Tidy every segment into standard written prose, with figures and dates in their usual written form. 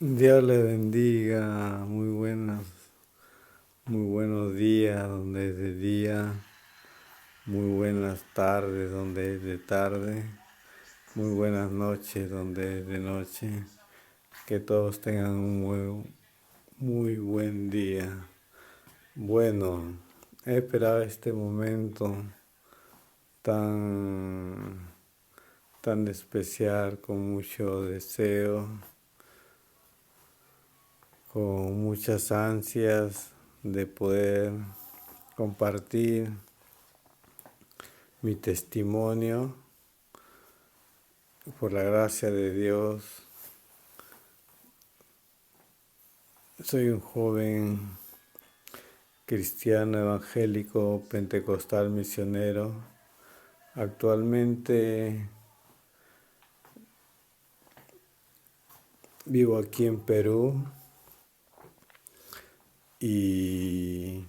Dios le bendiga, muy buenos días donde es de día, muy buenas tardes donde es de tarde, muy buenas noches donde es de noche. Que todos tengan un muy buen día. Bueno, he esperado este momento tan, tan especial con mucho deseo, con muchas ansias de poder compartir mi testimonio. Por la gracia de Dios, soy un joven cristiano evangélico pentecostal misionero. Actualmente vivo aquí en Perú y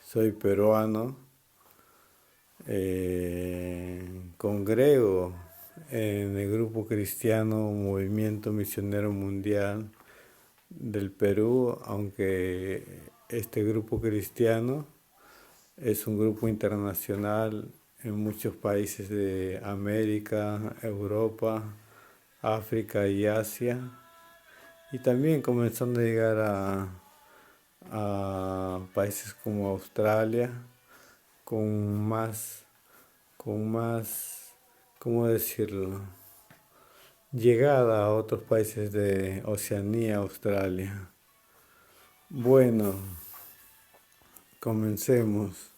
soy peruano. Congrego en el grupo cristiano Movimiento Misionero Mundial del Perú, aunque este grupo cristiano es un grupo internacional en muchos países de América, Europa, África y Asia, y también comenzando a llegar a países como Australia, con más, ¿cómo decirlo? Llegada a otros países de Oceanía, Australia. Bueno, comencemos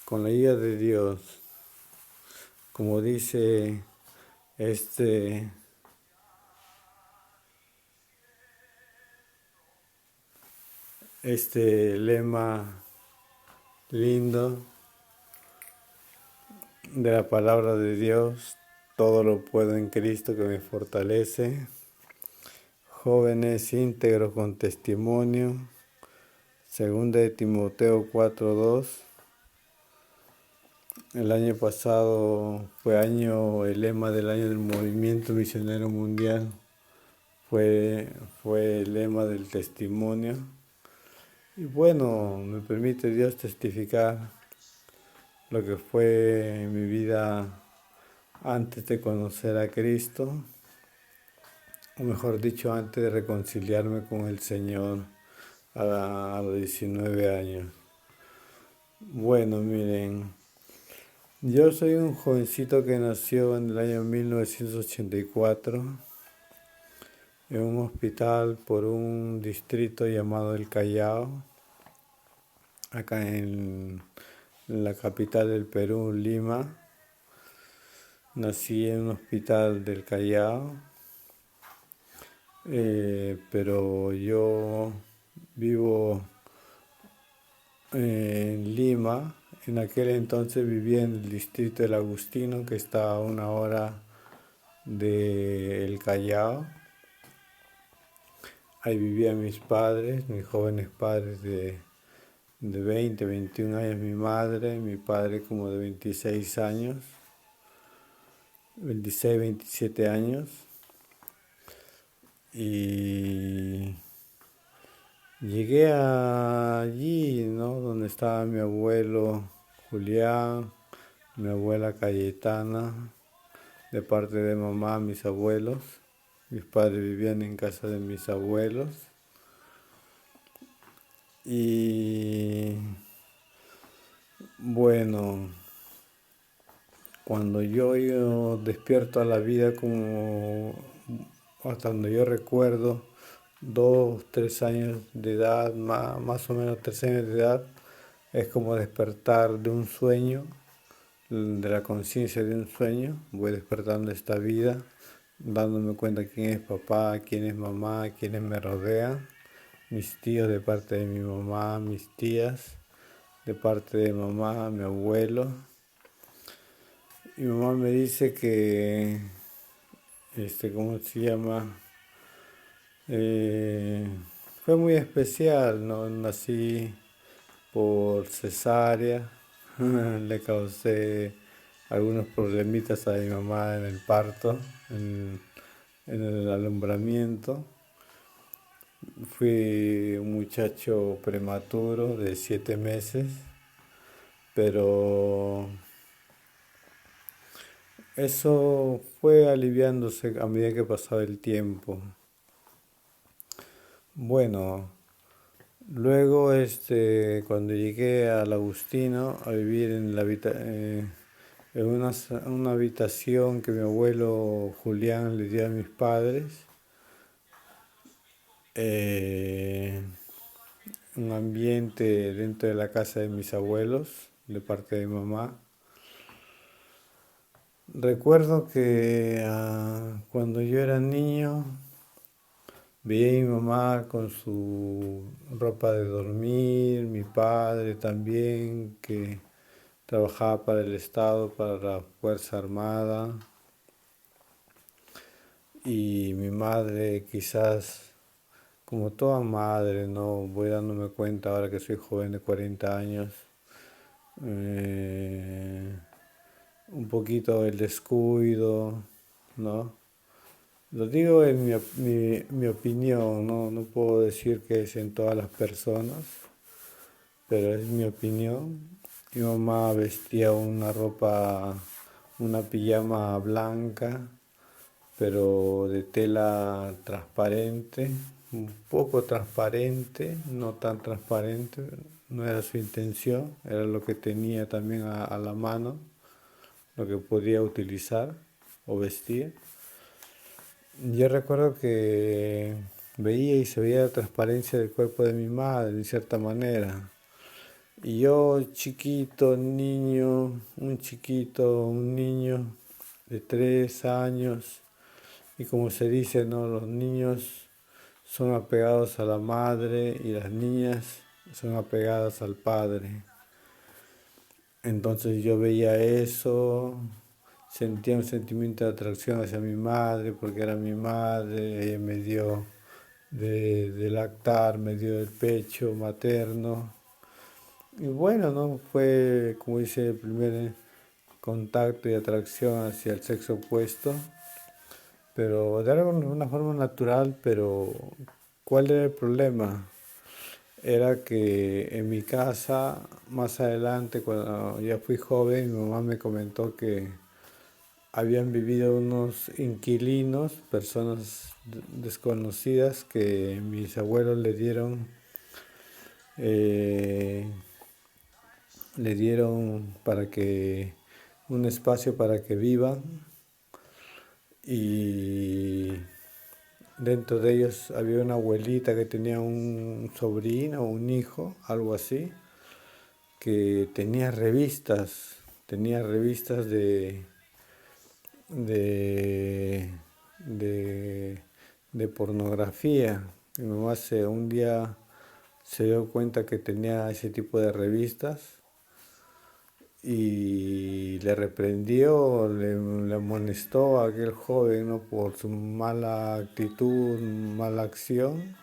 con la guía de Dios. Como dice este, este lema lindo de la palabra de Dios, todo lo puedo en Cristo que me fortalece. Jóvenes íntegros con testimonio. Segunda de Timoteo 4:2. El año pasado fue el lema del año del Movimiento Misionero Mundial. Fue el lema del testimonio. Y bueno, me permite Dios testificar lo que fue mi vida antes de conocer a Cristo, o mejor dicho, antes de reconciliarme con el Señor a los 19 años. Bueno, miren, yo soy un jovencito que nació en el año 1984 en un hospital por un distrito llamado El Callao, acá en la capital del Perú, Lima. Nací en un hospital del Callao, pero yo vivo en Lima. En aquel entonces vivía en el distrito del Agustino, que está a una hora del Callao. Ahí vivían mis padres, mis jóvenes padres de 20, 21 años, mi madre, mi padre como de 26 años, 26, 27 años. Y llegué allí, ¿no? Donde estaba mi abuelo Julián, mi abuela Cayetana, de parte de mamá, mis abuelos. Mis padres vivían en casa de mis abuelos. Y bueno, cuando yo despierto a la vida, como hasta donde yo recuerdo, 2, 3 años de edad, más o menos 3 años de edad, es como despertar de un sueño, de la conciencia de un sueño. Voy despertando esta vida, dándome cuenta quién es papá, quién es mamá, quiénes me rodean, mis tíos de parte de mi mamá, mis tías de parte de mamá, mi abuelo. Mi mamá me dice que, ¿cómo se llama? Eh, Fue muy especial, ¿no? Nací por cesárea, le causé algunos problemitas a mi mamá en el parto, en el alumbramiento. fui un muchacho prematuro de 7 meses, pero eso fue aliviándose a medida que pasaba el tiempo. Bueno, luego cuando llegué al Agustino a vivir en una habitación que mi abuelo Julián le dio a mis padres, eh, un ambiente dentro de la casa de mis abuelos, de parte de mi mamá. Recuerdo que cuando yo era niño veía a mi mamá con su ropa de dormir, mi padre también, que trabajaba para el Estado, para la Fuerza Armada, y mi madre quizás, como toda madre, no voy dándome cuenta ahora que soy joven de 40 años, eh, un poquito el descuido, ¿no? Lo digo en mi opinión, ¿no? No puedo decir que es en todas las personas, pero es mi opinión. Mi mamá vestía una ropa, una pijama blanca, pero de tela transparente, un poco transparente, no tan transparente, no era su intención, era lo que tenía también a la mano, lo que podía utilizar o vestir. Yo recuerdo que veía y se veía la transparencia del cuerpo de mi madre, de cierta manera. Y yo, chiquito, niño, un niño de 3 años, y como se dice, ¿no? Los niños son apegados a la madre y las niñas son apegadas al padre. Entonces yo veía eso, sentía un sentimiento de atracción hacia mi madre porque era mi madre, ella me dio de lactar, me dio el pecho materno. Y bueno, ¿no? Fue, como dice, el primer contacto y atracción hacia el sexo opuesto, pero de una forma natural, pero ¿cuál era el problema? Era que en mi casa, más adelante, cuando ya fui joven, mi mamá me comentó que habían vivido unos inquilinos, personas desconocidas, que mis abuelos eh, le dieron para que un espacio para que vivan, y dentro de ellos había una abuelita que tenía un sobrino o un hijo, algo así, que tenía revistas de, de, de pornografía. Mi mamá un día se dio cuenta que tenía ese tipo de revistas y le reprendió, le amonestó a aquel joven, ¿no? Por su mala actitud, mala acción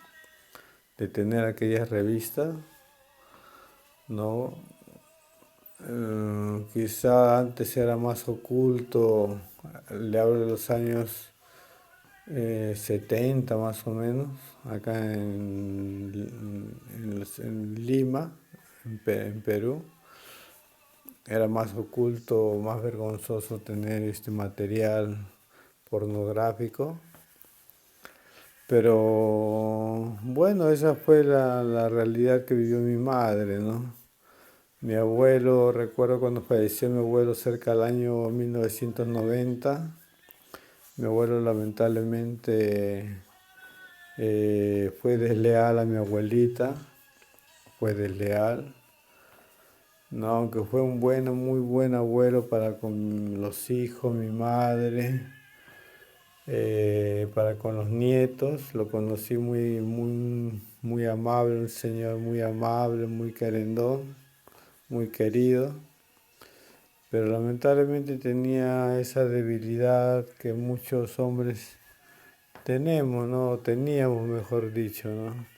de tener aquellas revistas, ¿no? Quizá antes era más oculto, le hablo de los años 70 más o menos, acá en Lima, en Perú. Era más oculto, más vergonzoso tener este material pornográfico. Pero bueno, esa fue la realidad que vivió mi madre, ¿no? Mi abuelo, recuerdo cuando falleció mi abuelo cerca del año 1990, mi abuelo lamentablemente fue desleal a mi abuelita, fue desleal, no, aunque fue un muy buen abuelo para con los hijos, mi madre, para con los nietos, lo conocí muy amable, un señor muy amable, muy querendón, muy querido, pero lamentablemente tenía esa debilidad que muchos hombres tenemos, ¿no? Teníamos, mejor dicho, ¿no?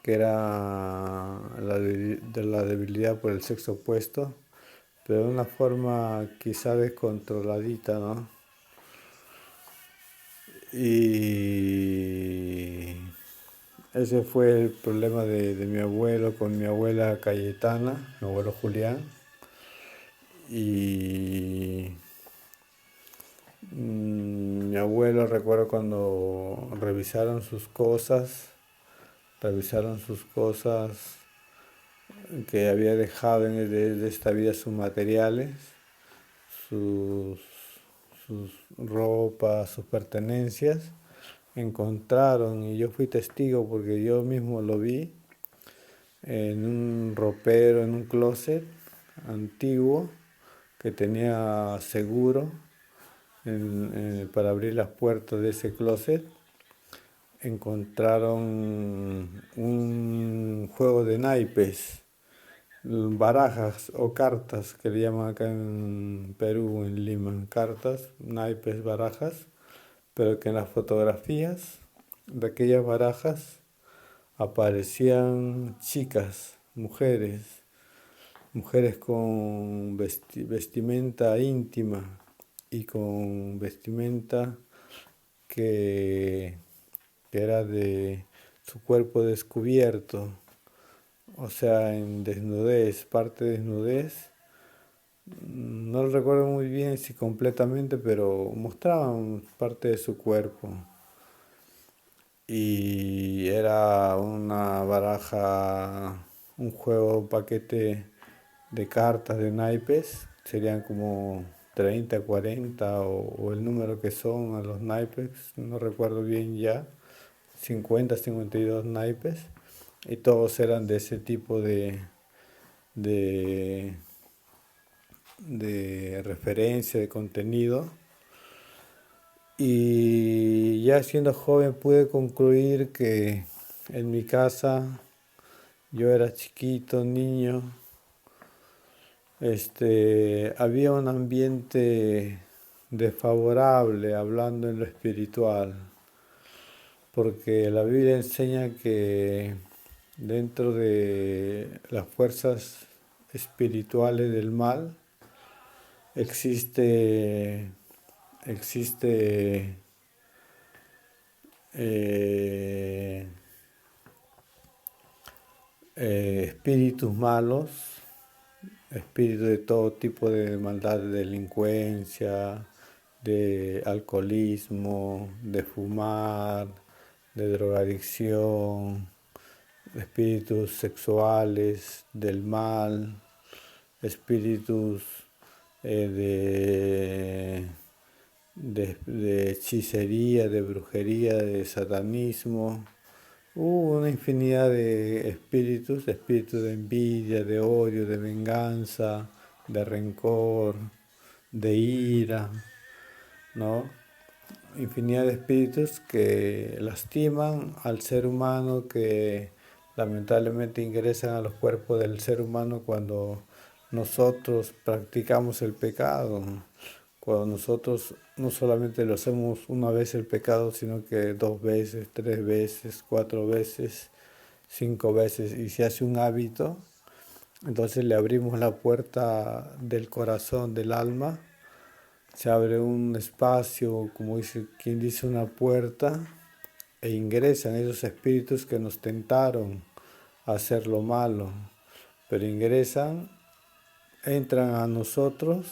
Que era de la debilidad por el sexo opuesto, pero de una forma quizá descontroladita, ¿no? Y ese fue el problema de mi abuelo con mi abuela Cayetana, mi abuelo Julián. Y mi abuelo, recuerdo cuando revisaron sus cosas que había dejado de esta vida, sus materiales, sus, sus ropas, sus pertenencias, encontraron, y yo fui testigo porque yo mismo lo vi, en un ropero, en un closet antiguo que tenía seguro para abrir las puertas de ese closet. Encontraron un juego de naipes, barajas o cartas que le llaman acá en Perú, en Lima, cartas, naipes, barajas, pero que en las fotografías de aquellas barajas aparecían chicas, mujeres con vestimenta íntima y con vestimenta que, que era de su cuerpo descubierto, o sea, en desnudez, parte de desnudez. No lo recuerdo muy bien si completamente, pero mostraban parte de su cuerpo. Y era una baraja, un juego, un paquete de cartas de naipes, serían como 30 40 o el número que son a los naipes, no recuerdo bien ya, 52 naipes, y todos eran de ese tipo de, de referencia, de contenido. Y ya siendo joven pude concluir que en mi casa, yo era chiquito, niño, había un ambiente desfavorable hablando en lo espiritual, porque la Biblia enseña que dentro de las fuerzas espirituales del mal existe, existe eh, espíritus malos, espíritus de todo tipo de maldad, de delincuencia, de alcoholismo, de fumar, de drogadicción, espíritus sexuales, del mal, espíritus de hechicería, de brujería, de satanismo. Hubo una infinidad de espíritus de envidia, de odio, de venganza, de rencor, de ira, ¿no? Infinidad de espíritus que lastiman al ser humano, que lamentablemente ingresan a los cuerpos del ser humano cuando nosotros practicamos el pecado. Cuando nosotros no solamente lo hacemos una vez el pecado, sino que 2 veces, 3 veces, 4 veces, 5 veces, y se hace un hábito, entonces le abrimos la puerta del corazón, del alma, se abre un espacio, como dice quien dice, una puerta, e ingresan esos espíritus que nos tentaron a hacer lo malo, pero ingresan, entran a nosotros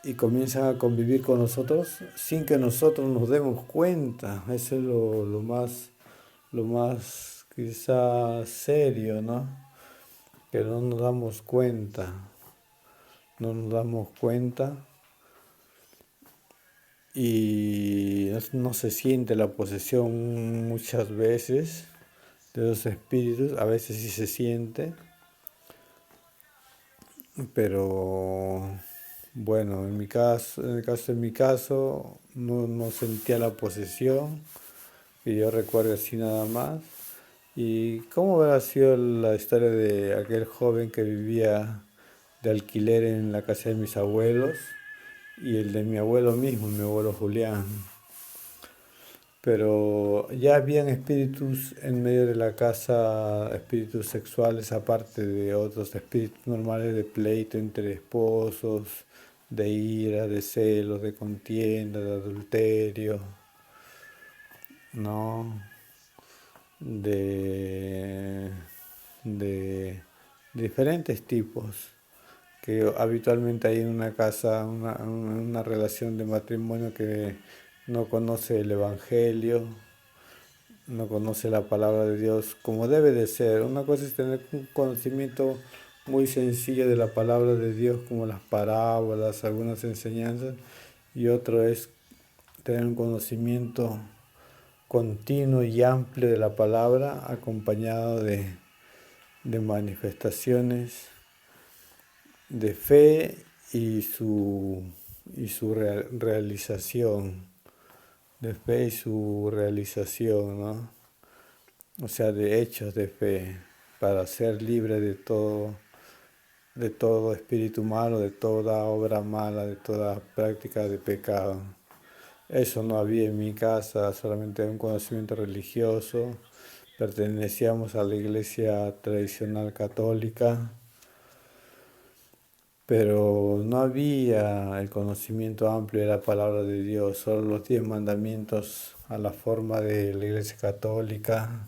y comienzan a convivir con nosotros sin que nosotros nos demos cuenta. Eso es lo más quizá serio, ¿no? Que no nos damos cuenta, no nos damos cuenta y no se siente la posesión muchas veces de los espíritus, a veces sí se siente, pero bueno, en mi caso no sentía la posesión, que yo recuerdo así nada más. ¿Y cómo habrá sido la historia de aquel joven que vivía de alquiler en la casa de mis abuelos y el de mi abuelo mismo, mi abuelo Julián? Pero ya habían espíritus en medio de la casa, espíritus sexuales aparte de otros espíritus normales de pleito entre esposos, de ira, de celos, de contienda, de adulterio, ¿no? de, de diferentes tipos que habitualmente hay en una casa, una relación de matrimonio que no conoce el Evangelio, no conoce la palabra de Dios como debe de ser. Una cosa es tener un conocimiento muy sencillo de la palabra de Dios, como las parábolas, algunas enseñanzas, y otro es tener un conocimiento continuo y amplio de la palabra, acompañado de manifestaciones de fe y su realización, de fe y su realización, ¿no? O sea, de hechos de fe, para ser libre de todo espíritu malo, de toda obra mala, de toda práctica de pecado. Eso no había en mi casa, solamente un conocimiento religioso. Pertenecíamos a la iglesia tradicional católica, pero no había el conocimiento amplio de la palabra de Dios, solo los 10 mandamientos a la forma de la iglesia católica.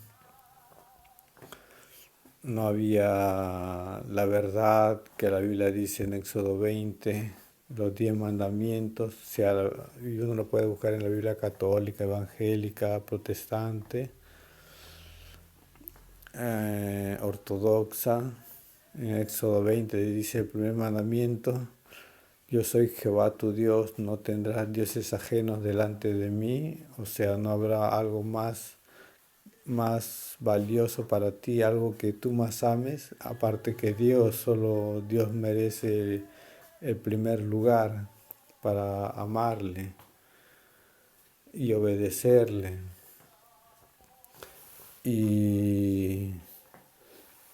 No había la verdad que la Biblia dice en Éxodo 20, los 10 mandamientos, o sea, y uno lo puede buscar en la Biblia católica, evangélica, protestante, ortodoxa. En Éxodo 20 dice el primer mandamiento: yo soy Jehová tu Dios, no tendrás dioses ajenos delante de mí, o sea, no habrá algo más valioso para ti, algo que tú más ames, aparte que Dios. Solo Dios merece el primer lugar para amarle y obedecerle. Y,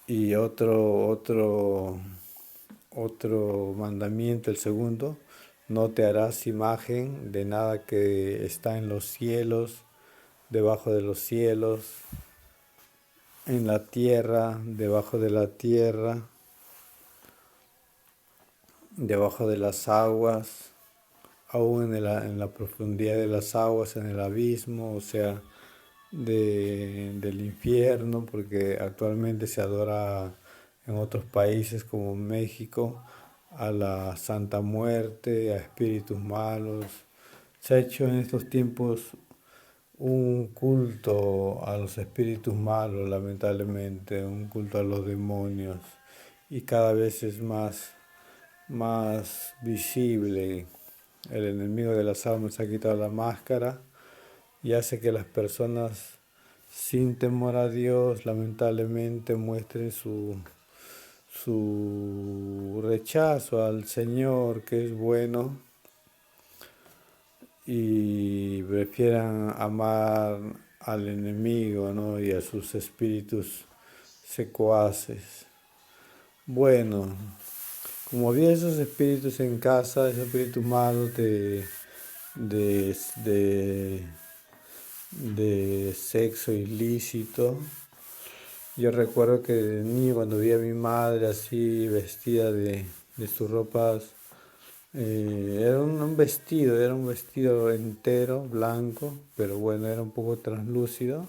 y otro mandamiento, el segundo: no te harás imagen de nada que está en los cielos, debajo de los cielos, en la tierra, debajo de la tierra, debajo de las aguas, aún en la profundidad de las aguas, en el abismo, o sea, del infierno, porque actualmente se adora en otros países como México a la Santa Muerte, a espíritus malos. Se ha hecho en estos tiempos un culto a los espíritus malos, lamentablemente, un culto a los demonios, y cada vez es más visible. El enemigo de las almas ha quitado la máscara y hace que las personas sin temor a Dios lamentablemente muestren su rechazo al Señor, que es bueno, y prefieran amar al enemigo, ¿no? Y a sus espíritus secuaces. Bueno, como había esos espíritus en casa, esos espíritus malos de, de, de sexo ilícito, yo recuerdo que de niño, cuando vi a mi madre así vestida de sus ropas, era un vestido entero, blanco, pero bueno, era un poco translúcido,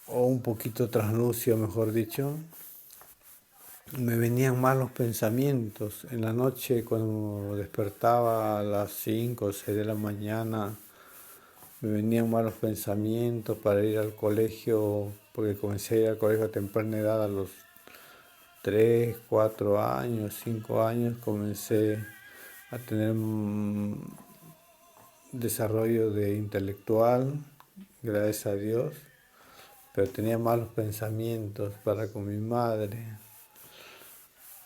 o un poquito translúcido, mejor dicho. Me venían malos pensamientos. En la noche, cuando despertaba a las 5 o 6 de la mañana, me venían malos pensamientos para ir al colegio, porque comencé a ir al colegio a temprana edad, a los 3 4 años, 5 años, comencé a tener desarrollo de intelectual, gracias a Dios, pero tenía malos pensamientos para con mi madre,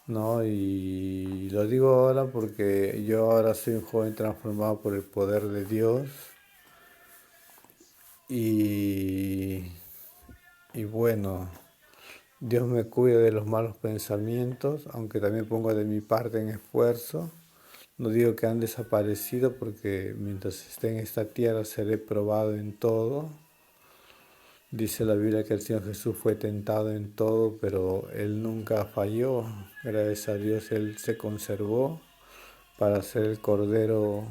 ¿no? Y lo digo ahora porque yo ahora soy un joven transformado por el poder de Dios, y, y bueno, Dios me cuida de los malos pensamientos, aunque también pongo de mi parte en esfuerzo. No digo que han desaparecido, porque mientras esté en esta tierra seré probado en todo. Dice la Biblia que el Señor Jesús fue tentado en todo, pero Él nunca falló. Gracias a Dios Él se conservó para ser el Cordero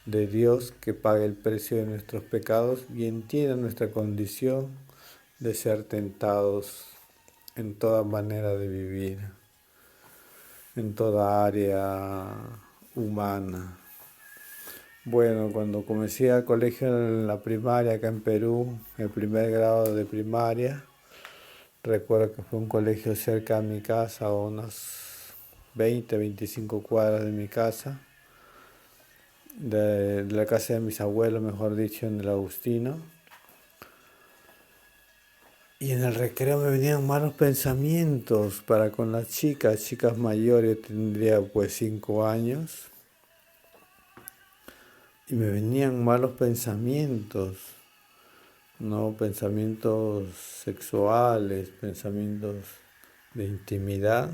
de Dios que pague el precio de nuestros pecados y entienda nuestra condición de ser tentados en toda manera de vivir, en toda área humana. Bueno, cuando comencé al colegio en la primaria acá en Perú, el primer grado de primaria, recuerdo que fue un colegio cerca de mi casa, a unas 20, 25 cuadras de mi casa, de la casa de mis abuelos, mejor dicho, en el Agustino. Y en el recreo me venían malos pensamientos para con las chicas mayores, yo tendría pues 5 años, y me venían malos pensamientos, ¿no? Pensamientos sexuales, pensamientos de intimidad.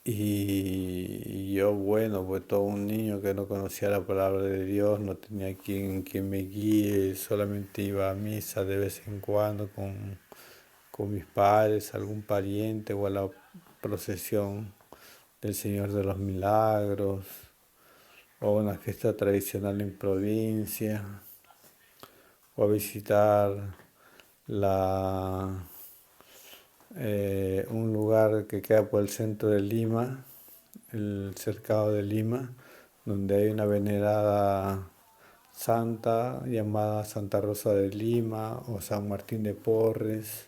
Y yo, bueno, pues todo un niño que no conocía la palabra de Dios, no tenía quien me guíe, solamente iba a misa de vez en cuando con mis padres, algún pariente o a la procesión del Señor de los Milagros o una fiesta tradicional en provincia o a visitar la, un lugar que queda por el centro de Lima, el cercado de Lima, donde hay una venerada santa llamada Santa Rosa de Lima o San Martín de Porres,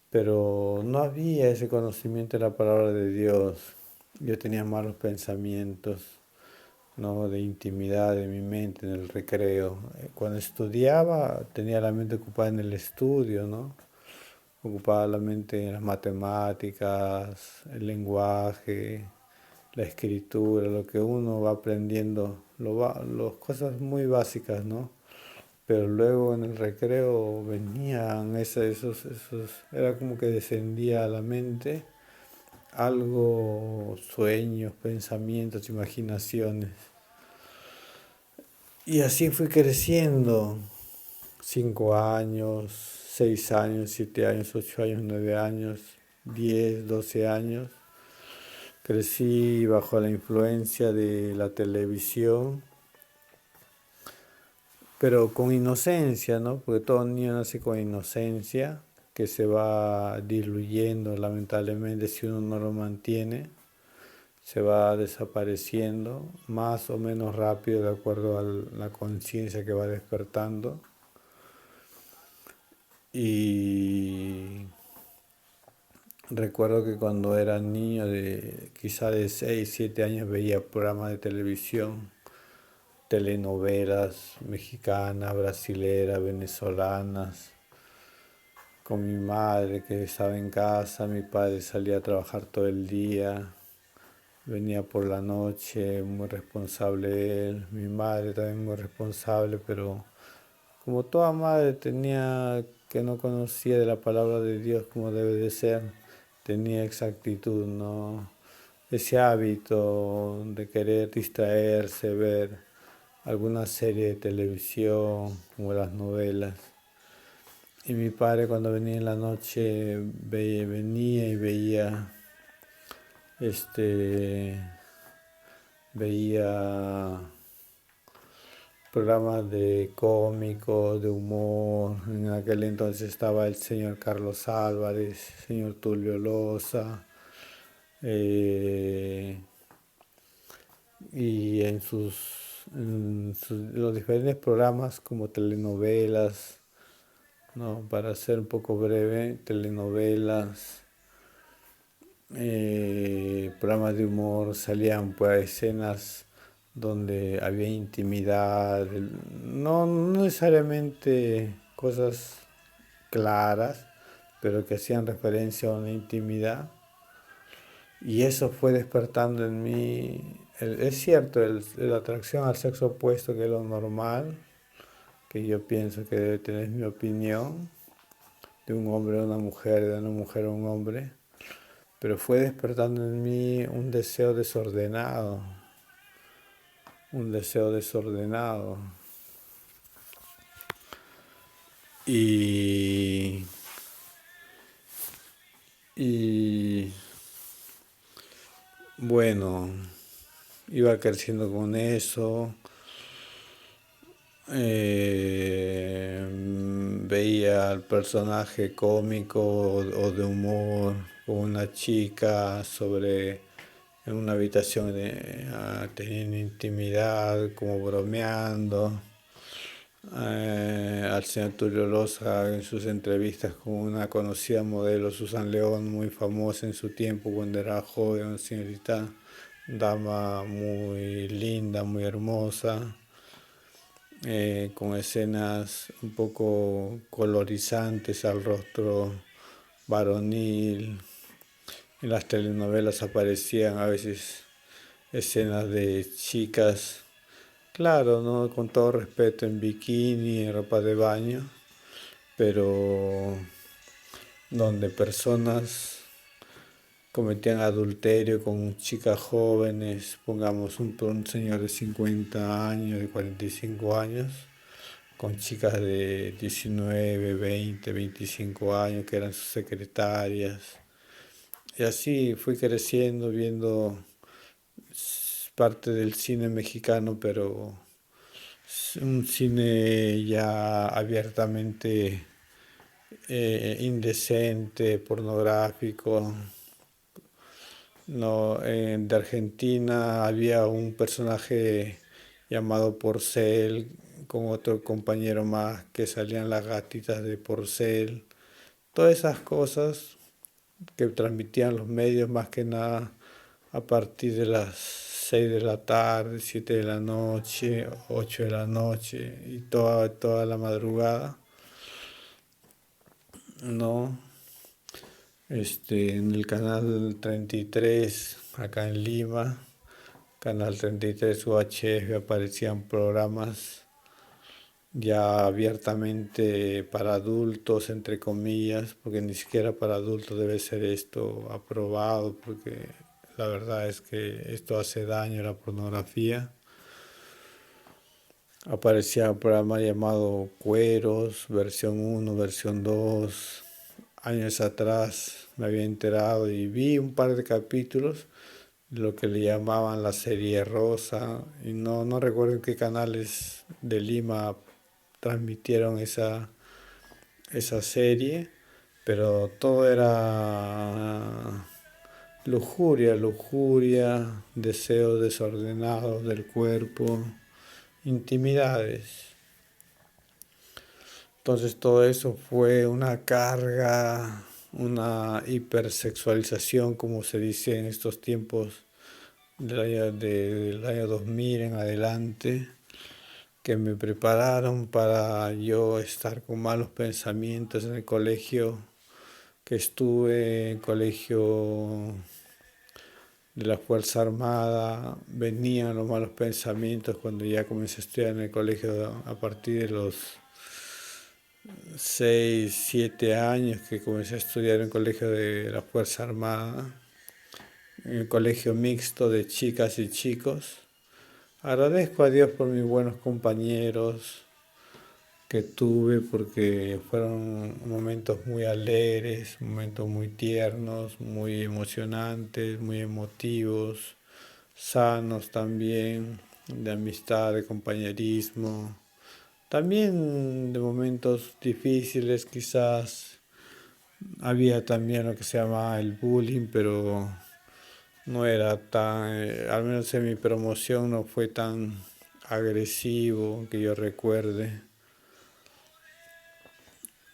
pero no había ese conocimiento de la palabra de Dios. Yo tenía malos pensamientos, ¿no? De intimidad de mi mente en el recreo. Cuando estudiaba tenía la mente ocupada en el estudio, ¿no? Ocupaba la mente en las matemáticas, el lenguaje, la escritura, lo que uno va aprendiendo, las cosas muy básicas, ¿no? Pero luego en el recreo venían era como que descendía a la mente algo, sueños, pensamientos, imaginaciones. Y así fui creciendo, 5 años, 6 años, 7 años, 8 años, 9 años, 10, 12 años. Crecí bajo la influencia de la televisión, pero con inocencia, ¿no? Porque todo niño nace con inocencia, que se va diluyendo lamentablemente si uno no lo mantiene, se va desapareciendo más o menos rápido de acuerdo a la conciencia que va despertando. Y recuerdo que cuando era niño, quizá de 6 7 años, veía programas de televisión, telenovelas mexicanas, brasileras, venezolanas, con mi madre que estaba en casa, mi padre salía a trabajar todo el día, venía por la noche, muy responsable él, mi madre también muy responsable, pero como toda madre tenía que no conocía de la palabra de Dios como debe de ser, tenía exactitud, ¿no? Ese hábito de querer distraerse, ver alguna serie de televisión como las novelas. Y mi padre cuando venía en la noche venía y este, veía programas de cómicos, de humor. En aquel entonces estaba el señor Carlos Álvarez, señor Tulio Loza, eh, y los diferentes programas como telenovelas, ¿no? Para ser un poco breve, telenovelas, programas de humor, salían pues escenas donde había intimidad, no necesariamente cosas claras, pero que hacían referencia a una intimidad. Y eso fue despertando en mí, es cierto, la atracción al sexo opuesto, que es lo normal, que yo pienso que debe tener mi opinión, de un hombre a una mujer, de una mujer a un hombre, pero fue despertando en mí un deseo desordenado. Y, y bueno, iba creciendo con eso. Veía al personaje cómico o de humor con una chica sobre en una habitación teniendo intimidad, como bromeando. Al señor Tulio Loza en sus entrevistas con una conocida modelo, Susan León, muy famosa en su tiempo cuando era joven, una señorita dama muy linda, muy hermosa, con escenas un poco colorizantes al rostro varonil. En las telenovelas aparecían a veces escenas de chicas, claro, ¿no? Con todo respeto, en bikini, en ropa de baño, pero donde personas cometían adulterio con chicas jóvenes, pongamos un señor de 50 años, de 45 años, con chicas de 19, 20, 25 años que eran sus secretarias. Y así fui creciendo viendo parte del cine mexicano, pero un cine ya abiertamente indecente, pornográfico. No, de Argentina había un personaje llamado Porcel, con otro compañero más que salían las gatitas de Porcel. Todas esas cosas que transmitían los medios más que nada a partir de las 6 de la tarde, 7 de la noche, 8 de la noche y toda la madrugada, ¿no? En el canal 33, acá en Lima, canal 33 UHF, aparecían programas ya abiertamente para adultos, entre comillas, porque ni siquiera para adultos debe ser esto aprobado, porque la verdad es que esto hace daño a la pornografía. Aparecía un programa llamado Cueros, versión 1, versión 2. Años atrás me había enterado y vi un par de capítulos de lo que le llamaban la serie rosa, y no recuerdo en qué canales de Lima transmitieron esa serie, pero todo era lujuria, lujuria, deseos desordenados del cuerpo, intimidades. Entonces todo eso fue una carga, una hipersexualización, como se dice en estos tiempos del año 2000 en adelante, que me prepararon para yo estar con malos pensamientos en el colegio que estuve, en colegio de la Fuerza Armada. Venían los malos pensamientos cuando ya comencé a estudiar en el colegio a partir de los 6 7 años que comencé a estudiar en el colegio de la Fuerza Armada, en el colegio mixto de chicas y chicos. Agradezco a Dios por mis buenos compañeros que tuve porque fueron momentos muy alegres, momentos muy tiernos, muy emocionantes, muy emotivos, sanos también, de amistad, de compañerismo. También de momentos difíciles quizás había también lo que se llamaba el bullying, pero no era tan, al menos en mi promoción no fue tan agresivo que yo recuerde.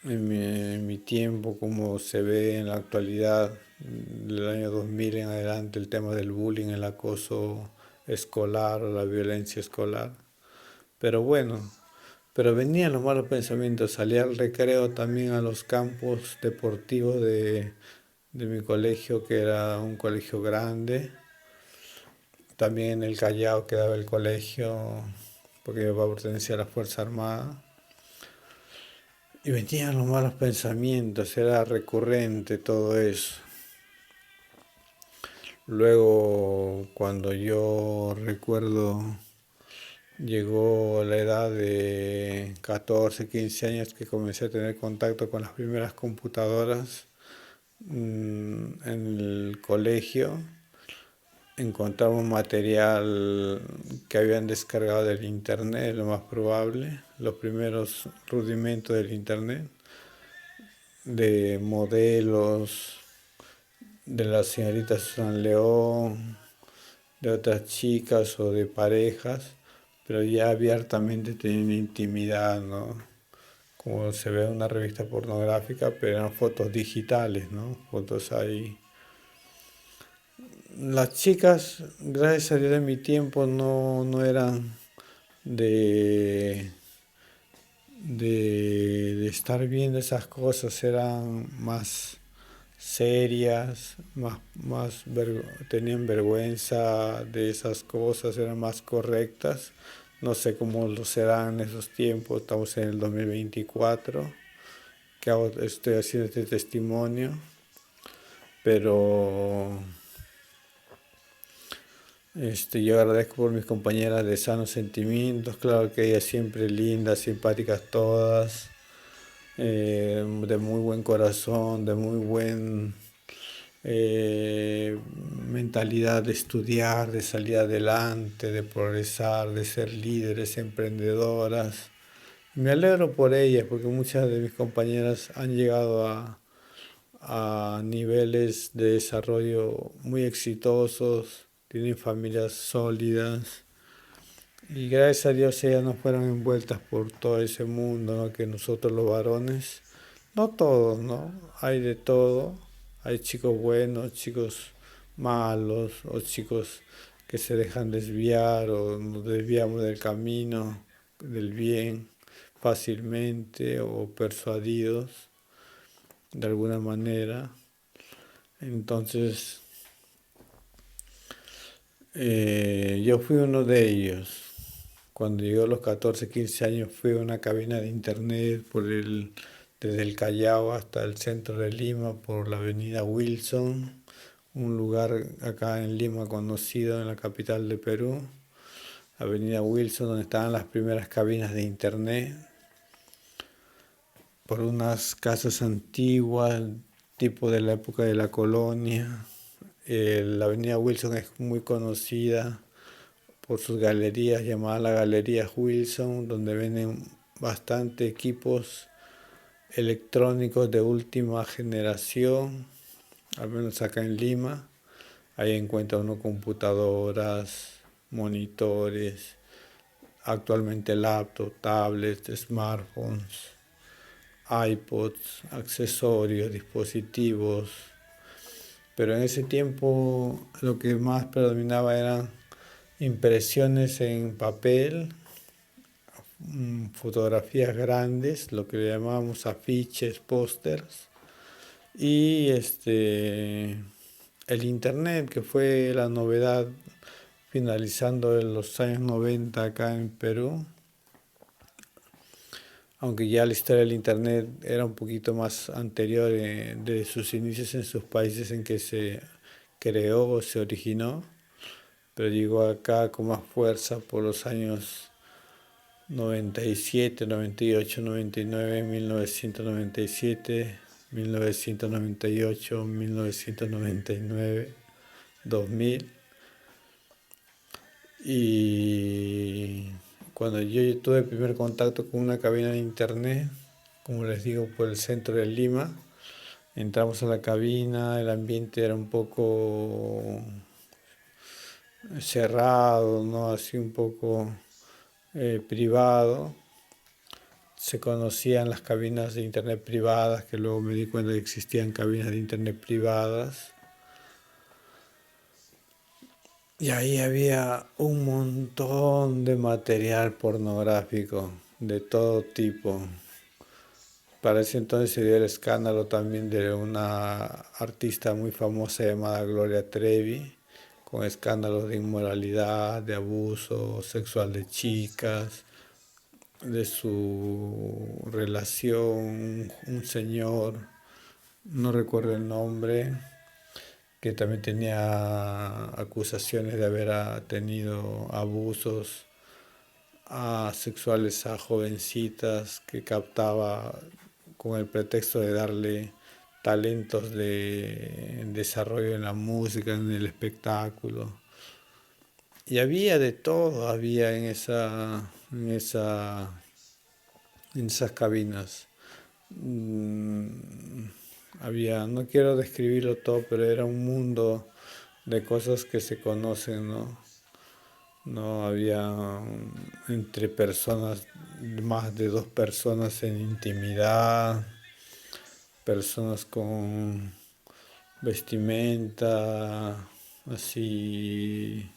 En mi tiempo, como se ve en la actualidad, del año 2000 en adelante, el tema del bullying, el acoso escolar o la violencia escolar. Pero bueno, pero venían los malos pensamientos, salía al recreo también a los campos deportivos de mi colegio, que era un colegio grande. También en el Callao quedaba el colegio, porque yo pertenecía a la Fuerza Armada. Y venían los malos pensamientos, era recurrente todo eso. Luego, cuando yo recuerdo, llegó la edad de 14, 15 años que comencé a tener contacto con las primeras computadoras en el colegio. encontramos material que habían descargado del internet, lo más probable, los primeros rudimentos del internet, de modelos de la señorita Susan León, de otras chicas o de parejas, pero ya abiertamente teniendo intimidad, ¿no? Como se ve en una revista pornográfica, pero eran fotos digitales, ¿no? Fotos ahí. Las chicas, gracias a Dios de mi tiempo, no eran de, de estar viendo esas cosas, eran más serias, tenían vergüenza de esas cosas, eran más correctas. No sé cómo lo serán en esos tiempos, estamos en el 2024, estoy haciendo este testimonio, pero yo agradezco por mis compañeras de sanos sentimientos, claro que ellas siempre lindas, simpáticas todas, de muy buen corazón, de muy buen eh, mentalidad de estudiar, de salir adelante, de progresar, de ser líderes, emprendedoras. Me alegro por ellas porque muchas de mis compañeras han llegado a niveles de desarrollo muy exitosos, tienen familias sólidas y gracias a Dios ellas no fueron envueltas por todo ese mundo, ¿no? Que nosotros los varones, no todos, ¿no? Hay de todo, hay chicos buenos, chicos malos o chicos que se dejan desviar o nos desviamos del camino del bien fácilmente o persuadidos de alguna manera. Entonces, yo fui uno de ellos. Cuando llegué a los 14, 15 años fui a una cabina de internet desde el Callao hasta el centro de Lima por la avenida Wilson, un lugar acá en Lima conocido en la capital de Perú, avenida Wilson, donde estaban las primeras cabinas de internet, por unas casas antiguas, tipo de la época de la colonia. La avenida Wilson es muy conocida por sus galerías llamadas la Galería Wilson, donde venden bastante equipos electrónicos de última generación, al menos acá en Lima. Ahí encuentra uno computadoras, monitores, actualmente laptops, tablets, smartphones, iPods, accesorios, dispositivos. Pero en ese tiempo lo que más predominaba eran impresiones en papel, fotografías grandes, lo que le llamábamos afiches, pósters, y el internet, que fue la novedad finalizando en los años 90 acá en Perú, aunque ya la historia del internet era un poquito más anterior de sus inicios en sus países en que se creó o se originó, pero llegó acá con más fuerza por los años 97, 98, 99, 1997, 1998, 1999, 2000. Y cuando yo tuve el primer contacto con una cabina de internet, como les digo, por el centro de Lima, entramos a la cabina, el ambiente era un poco cerrado, ¿no? Así un poco privado. Se conocían las cabinas de internet privadas, que luego me di cuenta que existían cabinas de internet privadas. Y ahí había un montón de material pornográfico de todo tipo. Para ese entonces se dio el escándalo también de una artista muy famosa llamada Gloria Trevi, con escándalos de inmoralidad, de abuso sexual de chicas, de su relación, un señor, no recuerdo el nombre, que también tenía acusaciones de haber tenido abusos sexuales a jovencitas que captaba con el pretexto de darle talentos de desarrollo en la música, en el espectáculo. Y había de todo, había en esas cabinas. Mm, Había, no quiero describirlo todo, pero era un mundo de cosas que se conocen, ¿no? No había entre personas, más de dos personas en intimidad, personas con vestimenta así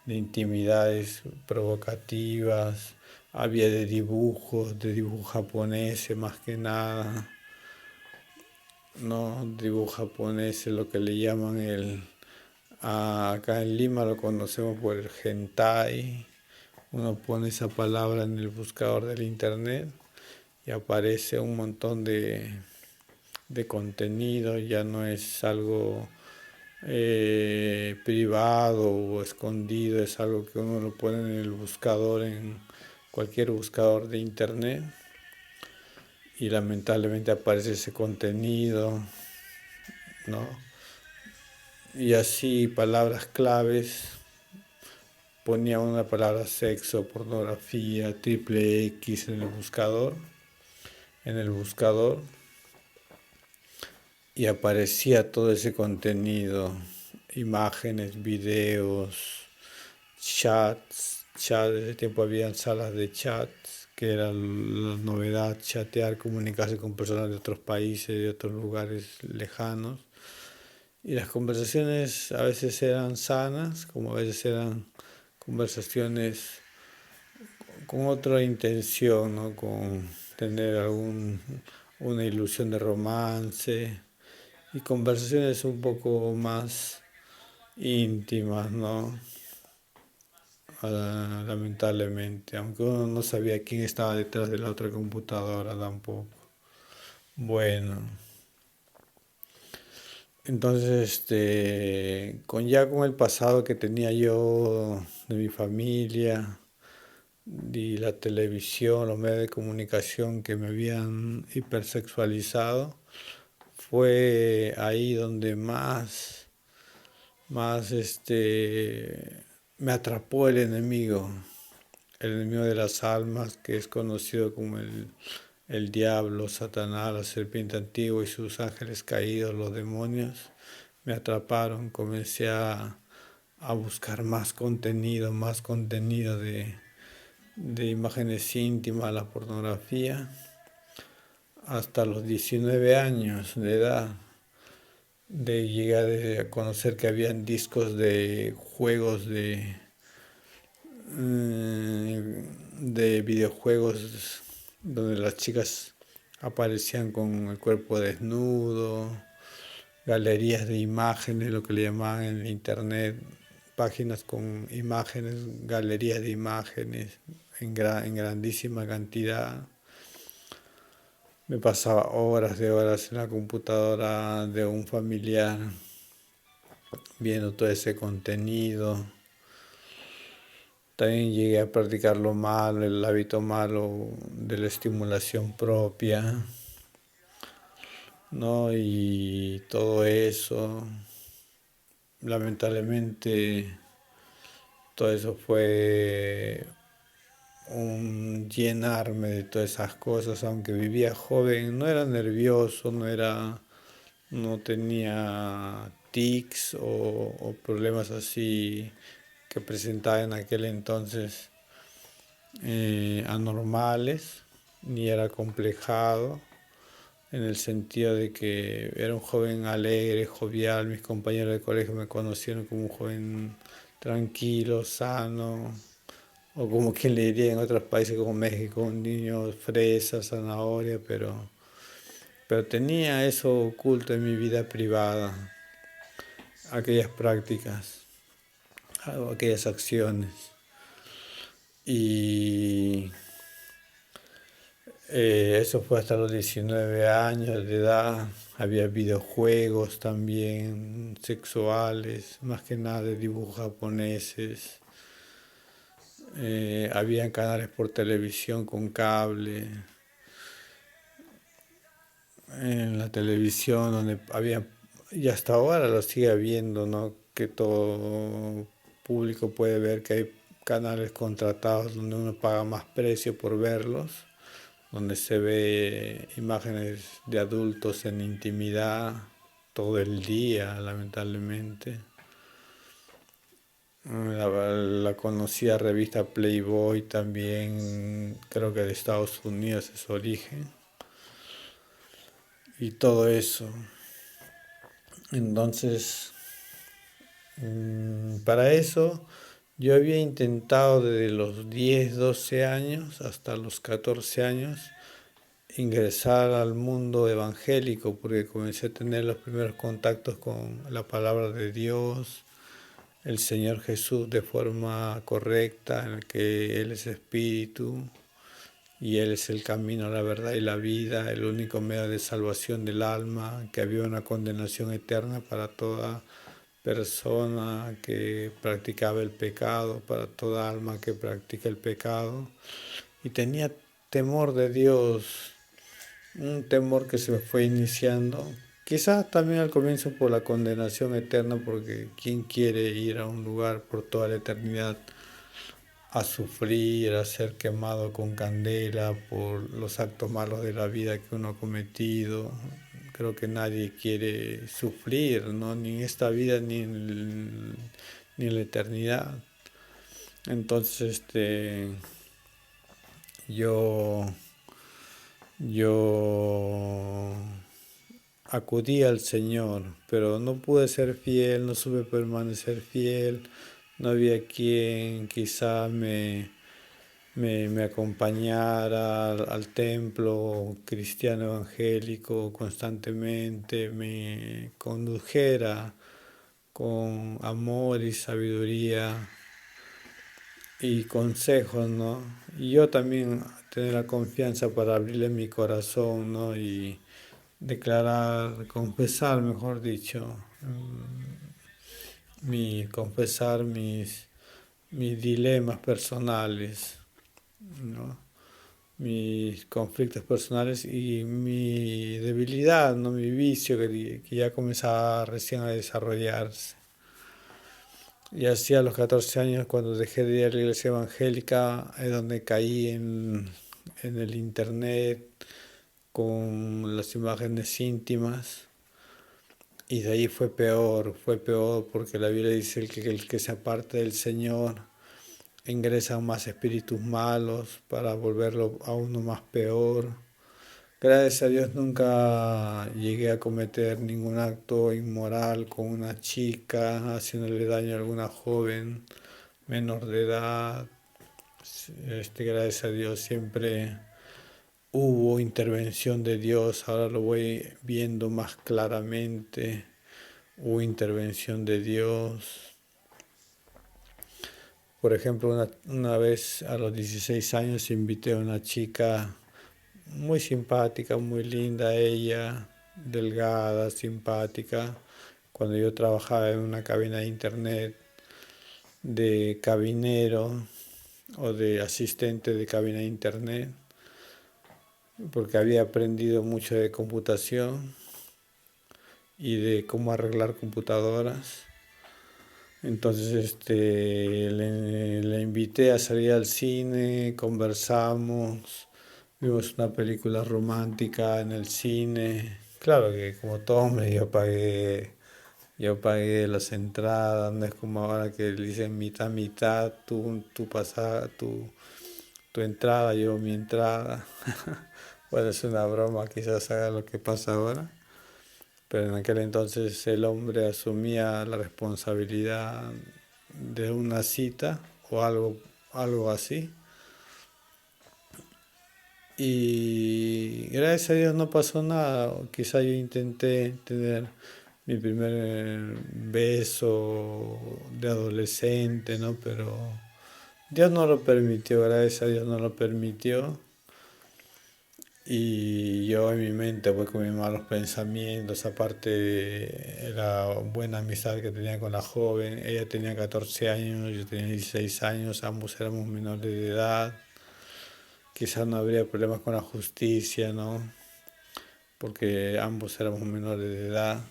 de intimidades provocativas, había de dibujos japoneses más que nada, no dibujo japonés, lo que le llaman acá en Lima lo conocemos por el hentai. Uno pone esa palabra en el buscador del internet y aparece un montón de contenido, ya no es algo privado o escondido, es algo que uno lo pone en el buscador, en cualquier buscador de internet y lamentablemente aparece ese contenido, ¿no? Y así palabras claves, ponía una palabra sexo, pornografía, triple X en el buscador y aparecía todo ese contenido, imágenes, videos, chats, de ese tiempo habían salas de chats, que era la novedad, chatear, comunicarse con personas de otros países, de otros lugares lejanos. Y las conversaciones a veces eran sanas, como a veces eran conversaciones con otra intención, ¿no? Con tener una ilusión de romance y conversaciones un poco más íntimas, ¿no? Lamentablemente, aunque uno no sabía quién estaba detrás de la otra computadora tampoco. Bueno, entonces, con el pasado que tenía yo de mi familia y la televisión, los medios de comunicación que me habían hipersexualizado, fue ahí donde más me atrapó el enemigo de las almas, que es conocido como el diablo, Satanás, la serpiente antigua y sus ángeles caídos, los demonios. Me atraparon, comencé a buscar más contenido de imágenes íntimas, la pornografía, hasta los 19 años de edad, de llegar a conocer que habían discos de juegos de videojuegos donde las chicas aparecían con el cuerpo desnudo, galerías de imágenes, lo que le llamaban en internet, páginas con imágenes, galerías de imágenes en grandísima cantidad. Me pasaba horas de horas en la computadora de un familiar viendo todo ese contenido. También llegué a practicar lo malo, el hábito malo de la estimulación propia, ¿no? Y todo eso, lamentablemente, todo eso fue un llenarme de todas esas cosas, aunque vivía joven, no era nervioso, no tenía tics o problemas así que presentaba en aquel entonces anormales, ni era complejado, en el sentido de que era un joven alegre, jovial, mis compañeros de colegio me conocieron como un joven tranquilo, sano, o como quien le diría en otros países como México, un niño fresa, zanahoria, pero tenía eso oculto en mi vida privada, aquellas prácticas, aquellas acciones. Y eso fue hasta los 19 años de edad. Había videojuegos también sexuales, más que nada de dibujos japoneses. Había canales por televisión con cable. En la televisión donde había, y hasta ahora lo sigue habiendo, ¿no? Que todo público puede ver que hay canales contratados donde uno paga más precio por verlos, donde se ve imágenes de adultos en intimidad todo el día, lamentablemente. La conocida revista Playboy también, creo que de Estados Unidos es su origen, y todo eso. Entonces, para eso yo había intentado desde los 10 12 años hasta los 14 años ingresar al mundo evangélico porque comencé a tener los primeros contactos con la palabra de Dios, el Señor Jesús de forma correcta, en el que Él es espíritu y Él es el camino, la verdad y la vida, el único medio de salvación del alma, que había una condenación eterna para toda persona que practicaba el pecado, para toda alma que practica el pecado. Y tenía temor de Dios, un temor que se me fue iniciando. Quizás también al comienzo por la condenación eterna, porque ¿quién quiere ir a un lugar por toda la eternidad a sufrir, a ser quemado con candela por los actos malos de la vida que uno ha cometido? Creo que nadie quiere sufrir, ¿no? Ni en esta vida ni en la eternidad. Entonces, yo, yo acudí al Señor, pero no pude ser fiel, no supe permanecer fiel, no había quien quizá me acompañara al templo cristiano evangélico constantemente, me condujera con amor y sabiduría y consejos, ¿no? Y yo también tener la confianza para abrirle mi corazón, ¿no? Y declarar, confesar, mejor dicho, confesar mis dilemas personales, ¿no? Mis conflictos personales y mi debilidad, ¿no? Mi vicio que ya comenzaba recién a desarrollarse. Y así a los 14 años, cuando dejé de ir a la iglesia evangélica, es donde caí en el internet con las imágenes íntimas. Y de ahí fue peor porque la Biblia dice que el que se aparte del Señor ingresan más espíritus malos para volverlo a uno más peor. Gracias a Dios nunca llegué a cometer ningún acto inmoral con una chica, haciéndole daño a alguna joven menor de edad. Gracias a Dios siempre hubo intervención de Dios, ahora lo voy viendo más claramente. Hubo intervención de Dios. Por ejemplo, una vez a los 16 años invité a una chica muy simpática, muy linda ella, delgada, simpática, cuando yo trabajaba en una cabina de internet de cabinero o de asistente de cabina de internet, porque había aprendido mucho de computación y de cómo arreglar computadoras. Entonces le invité a salir al cine, conversamos, vimos una película romántica en el cine. Claro que como todo hombre yo pagué las entradas, no es como ahora que le dicen mitad, mitad, tu entrada, yo mi entrada. Bueno, es una broma, quizás haga lo que pasa ahora. Pero en aquel entonces el hombre asumía la responsabilidad de una cita o algo así. Y gracias a Dios no pasó nada. Quizá yo intenté tener mi primer beso de adolescente, ¿no? Pero Dios no lo permitió, gracias a Dios no lo permitió. Y yo en mi mente voy con mis malos pensamientos, aparte la buena amistad que tenía con la joven, ella tenía 14 años, yo tenía 16 años, ambos éramos menores de edad, quizás no habría problemas con la justicia, ¿no? Porque ambos éramos menores de edad,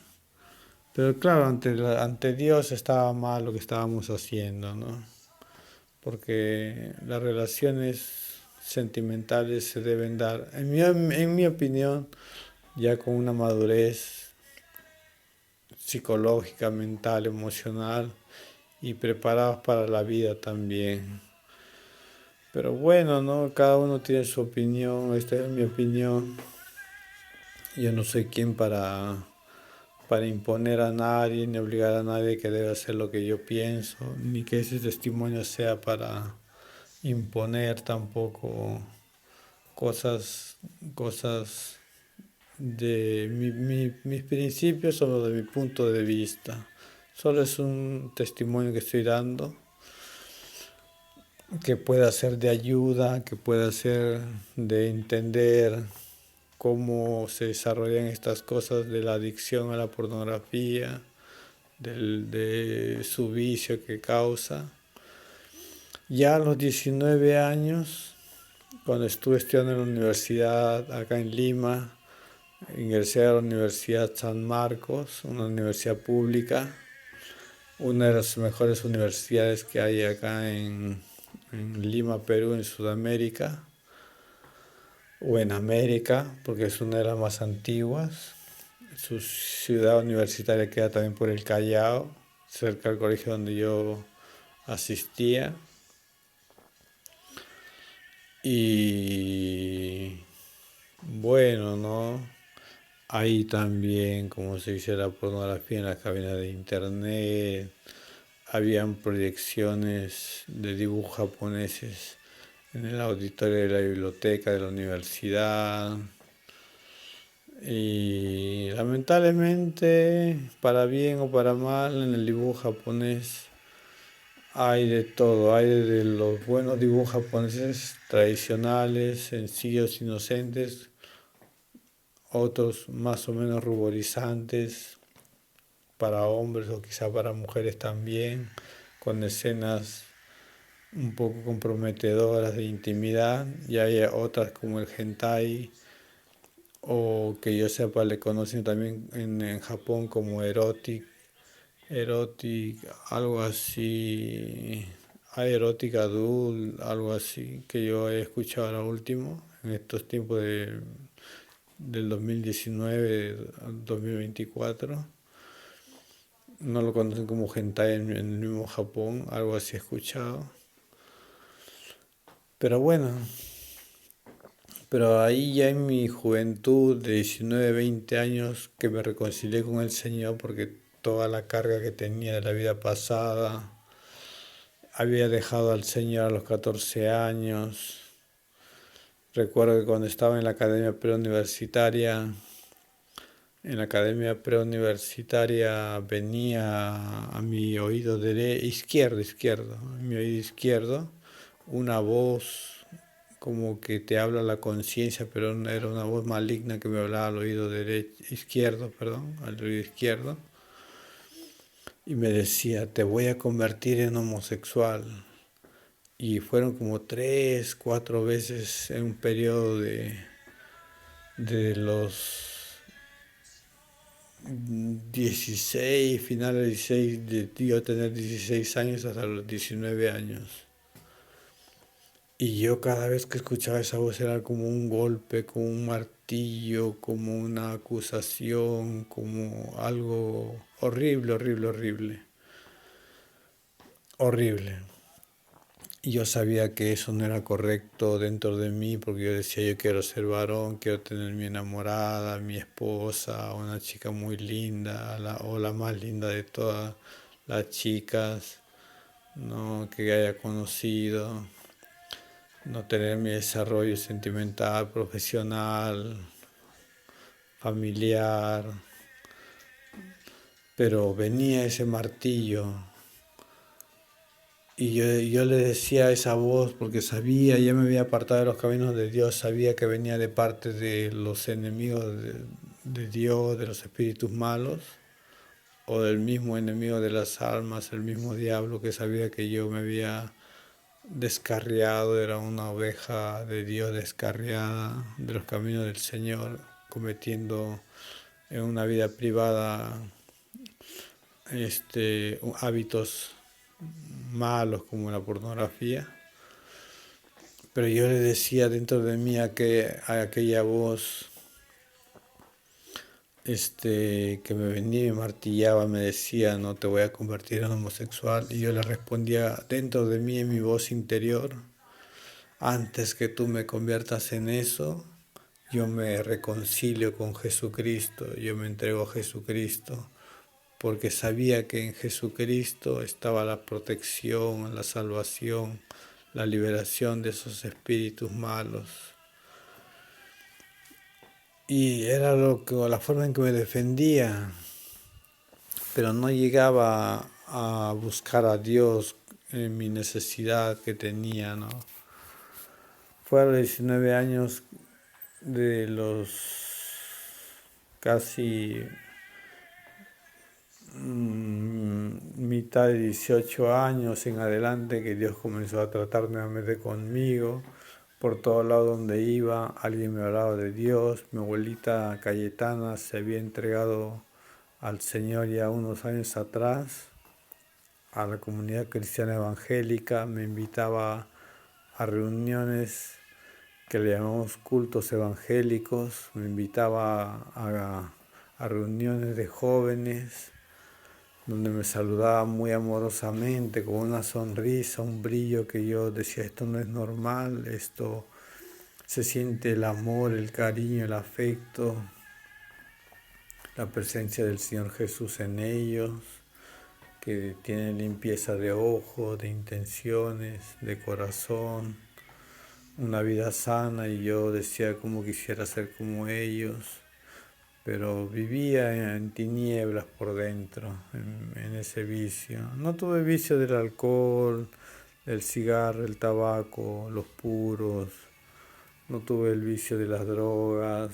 Pero claro, ante Dios estaba mal lo que estábamos haciendo, ¿no? Porque las relaciones sentimentales se deben dar, en mi opinión, ya con una madurez psicológica, mental, emocional y preparados para la vida también. Pero bueno, ¿no? Cada uno tiene su opinión, esta es mi opinión. Yo no soy quien para imponer a nadie ni obligar a nadie que debe hacer lo que yo pienso, ni que ese testimonio sea para imponer tampoco cosas, cosas de mis principios o de mi punto de vista. Solo es un testimonio que estoy dando, que pueda ser de ayuda, que pueda ser de entender cómo se desarrollan estas cosas de la adicción a la pornografía, de su vicio que causa. Ya a los 19 años, cuando estuve estudiando en la universidad acá en Lima, ingresé a la Universidad San Marcos, una universidad pública, una de las mejores universidades que hay acá en Lima, Perú, en Sudamérica, o en América, porque es una de las más antiguas. Su ciudad universitaria queda también por el Callao, cerca del colegio donde yo asistía. Y bueno, ¿no? Ahí también, como se dice, la pornografía en las cabinas de internet, habían proyecciones de dibujos japoneses en el auditorio de la biblioteca de la universidad. Y lamentablemente, para bien o para mal, en el dibujo japonés hay de todo, hay de los buenos dibujos japoneses tradicionales, sencillos, inocentes, otros más o menos ruborizantes para hombres o quizá para mujeres también, con escenas un poco comprometedoras de intimidad, y hay otras como el hentai, o que yo sepa le conocen también en Japón como erotic, algo así, hay erotic adult, algo así, que yo he escuchado ahora último, en estos tiempos del 2019 al 2024. No lo conocen como hentai en el mismo Japón, algo así he escuchado. Pero bueno, pero ahí ya en mi juventud de 19 20 años que me reconcilié con el Señor porque toda la carga que tenía de la vida pasada, había dejado al Señor a los 14 años. Recuerdo que cuando estaba en la academia preuniversitaria venía a mi oído izquierdo, a mi oído izquierdo, una voz como que te habla la conciencia, pero no era una voz maligna que me hablaba al oído izquierdo, perdón, al oído izquierdo, y me decía, te voy a convertir en homosexual. Y fueron como 3, 4 veces en un periodo de los 16 finales de 16, de yo tener 16 años hasta los 19 años. Y yo cada vez que escuchaba esa voz era como un golpe, como un martillo, como una acusación, como algo horrible, horrible, horrible, horrible. Y yo sabía que eso no era correcto dentro de mí porque yo decía, yo quiero ser varón, quiero tener mi enamorada, mi esposa, una chica muy linda, o la más linda de todas las chicas, ¿no? Que haya conocido, no tener mi desarrollo sentimental, profesional, familiar, pero venía ese martillo y yo le decía a esa voz porque sabía, ya me había apartado de los caminos de Dios, sabía que venía de parte de los enemigos de Dios, de los espíritus malos, o del mismo enemigo de las almas, el mismo diablo que sabía que yo me había descarriado, era una oveja de Dios descarriada de los caminos del Señor, cometiendo en una vida privada hábitos malos como la pornografía, pero yo le decía dentro de mí a aquella voz que me venía y me martillaba, me decía, no te voy a convertir en homosexual, y yo le respondía dentro de mí, en mi voz interior, antes que tú me conviertas en eso, yo me reconcilio con Jesucristo, yo me entrego a Jesucristo, porque sabía que en Jesucristo estaba la protección, la salvación, la liberación de esos espíritus malos. Y era la forma en que me defendía, pero no llegaba a buscar a Dios en mi necesidad que tenía, ¿no? Fue a los 19 años, de los casi mitad de 18 años en adelante, que Dios comenzó a tratar nuevamente conmigo. Por todo lado donde iba, alguien me hablaba de Dios. Mi abuelita Cayetana se había entregado al Señor ya unos años atrás, a la comunidad cristiana evangélica. Me invitaba a reuniones que le llamamos cultos evangélicos. Me invitaba a reuniones de jóvenes, donde me saludaba muy amorosamente, con una sonrisa, un brillo que yo decía, esto no es normal, esto se siente el amor, el cariño, el afecto, la presencia del Señor Jesús en ellos, que tienen limpieza de ojos, de intenciones, de corazón, una vida sana, y yo decía cómo quisiera ser como ellos. Pero vivía en tinieblas por dentro, en ese vicio. No tuve vicio del alcohol, del cigarro, el tabaco, los puros, no tuve el vicio de las drogas,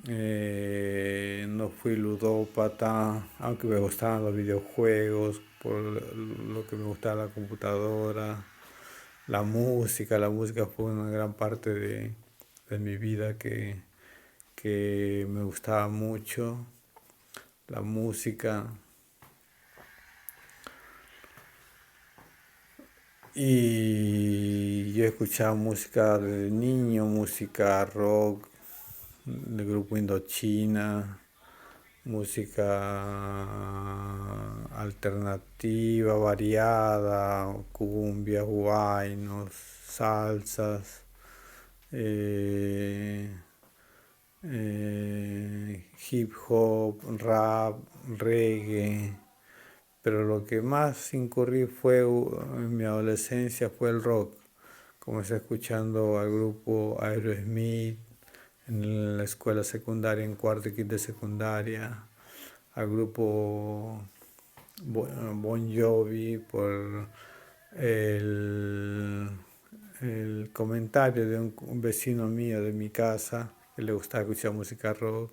no fui ludópata, aunque me gustaban los videojuegos, por lo que me gustaba la computadora, la música fue una gran parte de mi vida que me gustaba mucho, la música. Y yo escuchaba música de niño, música rock del grupo Indochina, música alternativa, variada, cumbia, huaynos, salsas, eh, hip hop, rap, reggae, pero lo que más incurrí fue en mi adolescencia fue el rock. Comencé escuchando al grupo Aerosmith en la escuela secundaria, en cuarto y quinto de secundaria, al grupo Bon Jovi por el, el comentario de un vecino mío de mi casa que le gustaba escuchar música rock.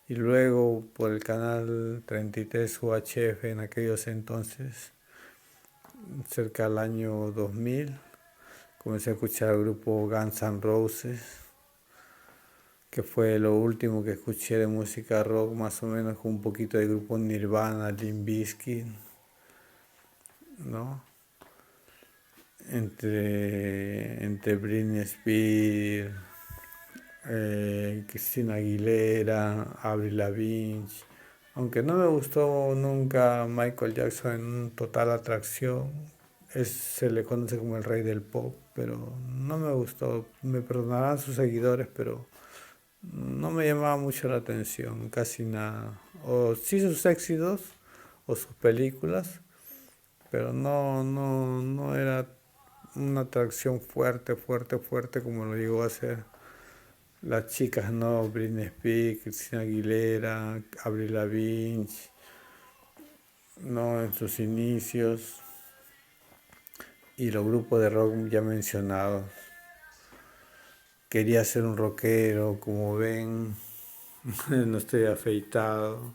Y luego por el canal 33 UHF en aquellos entonces, cerca del año 2000, comencé a escuchar el grupo Guns N' Roses, que fue lo último que escuché de música rock, más o menos, con un poquito de grupo Nirvana, Limp Bizkit, ¿no? Entre Britney Spears, Christina Aguilera, Avril Lavigne. Aunque no me gustó nunca Michael Jackson en total atracción, se le conoce como el rey del pop, pero no me gustó. Me perdonarán sus seguidores, pero no me llamaba mucho la atención, casi nada. O sí sus éxitos o sus películas, pero no era una atracción fuerte, fuerte, fuerte como lo llegó a ser las chicas, ¿no? Britney Spears, Christina Aguilera, Avril Lavigne, ¿no? En sus inicios, y los grupos de rock ya mencionados. Quería ser un rockero, como ven, no estoy afeitado,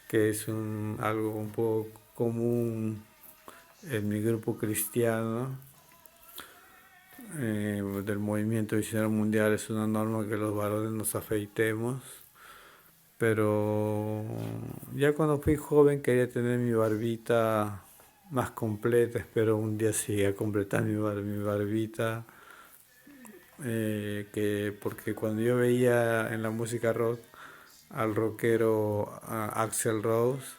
que es algo un poco común en mi grupo cristiano. Del movimiento misionero mundial es una norma que los varones nos afeitemos, pero ya cuando fui joven quería tener mi barbita más completa, espero un día sí a completar mi barbita, porque cuando yo veía en la música rock al rockero Axl Rose,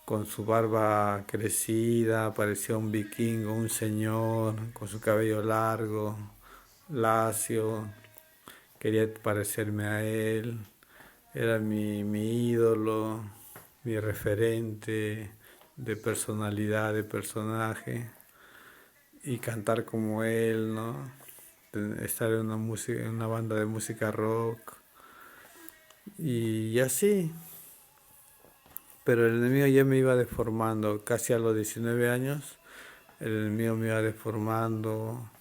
con su barba crecida, parecía un vikingo, un señor, con su cabello largo, lacio, quería parecerme a él, era mi ídolo, mi referente de personalidad, de personaje, y cantar como él, ¿no? Estar en en una banda de música rock, y así. Pero el enemigo ya me iba deformando, casi a los 19 años, el enemigo me iba deformando,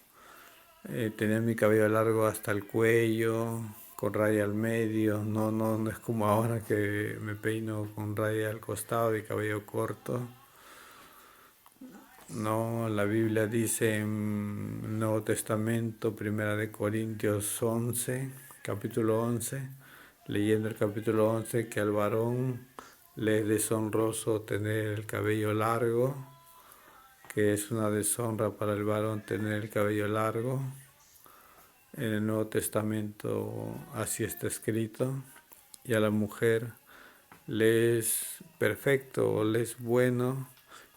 tenía mi cabello largo hasta el cuello, con raya al medio, no es como ahora que me peino con raya al costado y cabello corto. No, la Biblia dice en el Nuevo Testamento, Primera de Corintios 11, capítulo 11, leyendo el capítulo 11, que al varón le es deshonroso tener el cabello largo, que es una deshonra para el varón tener el cabello largo. En el Nuevo Testamento así está escrito. Y a la mujer le es perfecto, le es bueno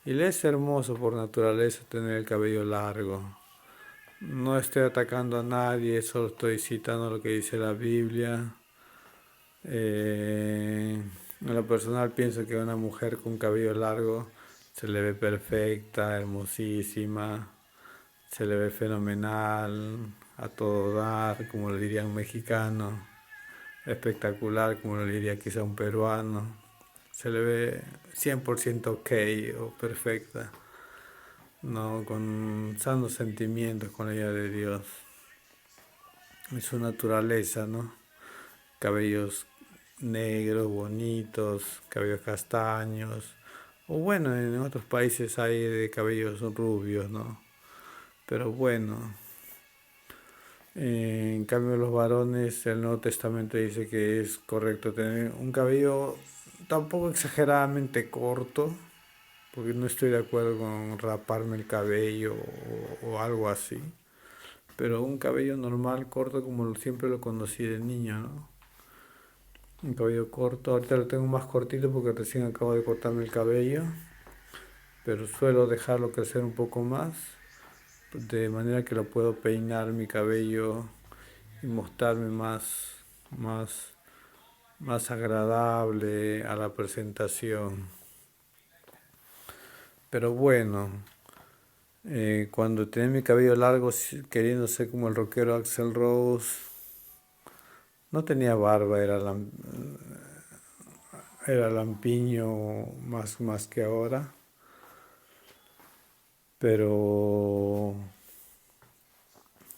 y le es hermoso por naturaleza tener el cabello largo. No estoy atacando a nadie, solo estoy citando lo que dice la Biblia. En lo personal pienso que una mujer con cabello largo se le ve perfecta, hermosísima, se le ve fenomenal, a todo dar, como lo diría un mexicano, espectacular, como lo diría quizá un peruano. Se le ve 100% ok o perfecta, no, con sanos sentimientos, con la idea de Dios. Es su naturaleza, ¿no? Cabellos negros, bonitos, cabellos castaños, o bueno, en otros países hay de cabellos rubios, ¿no? Pero bueno, en cambio los varones, el Nuevo Testamento dice que es correcto tener un cabello tampoco exageradamente corto, porque no estoy de acuerdo con raparme el cabello o algo así, pero un cabello normal, corto, como siempre lo conocí de niño, ¿no? Un cabello corto, ahorita lo tengo más cortito porque recién acabo de cortarme el cabello, pero suelo dejarlo crecer un poco más, de manera que lo puedo peinar mi cabello y mostrarme más, más agradable a la presentación. Pero bueno, cuando tenía mi cabello largo, queriendo ser como el rockero Axl Rose, no tenía barba, era lampiño más que ahora, pero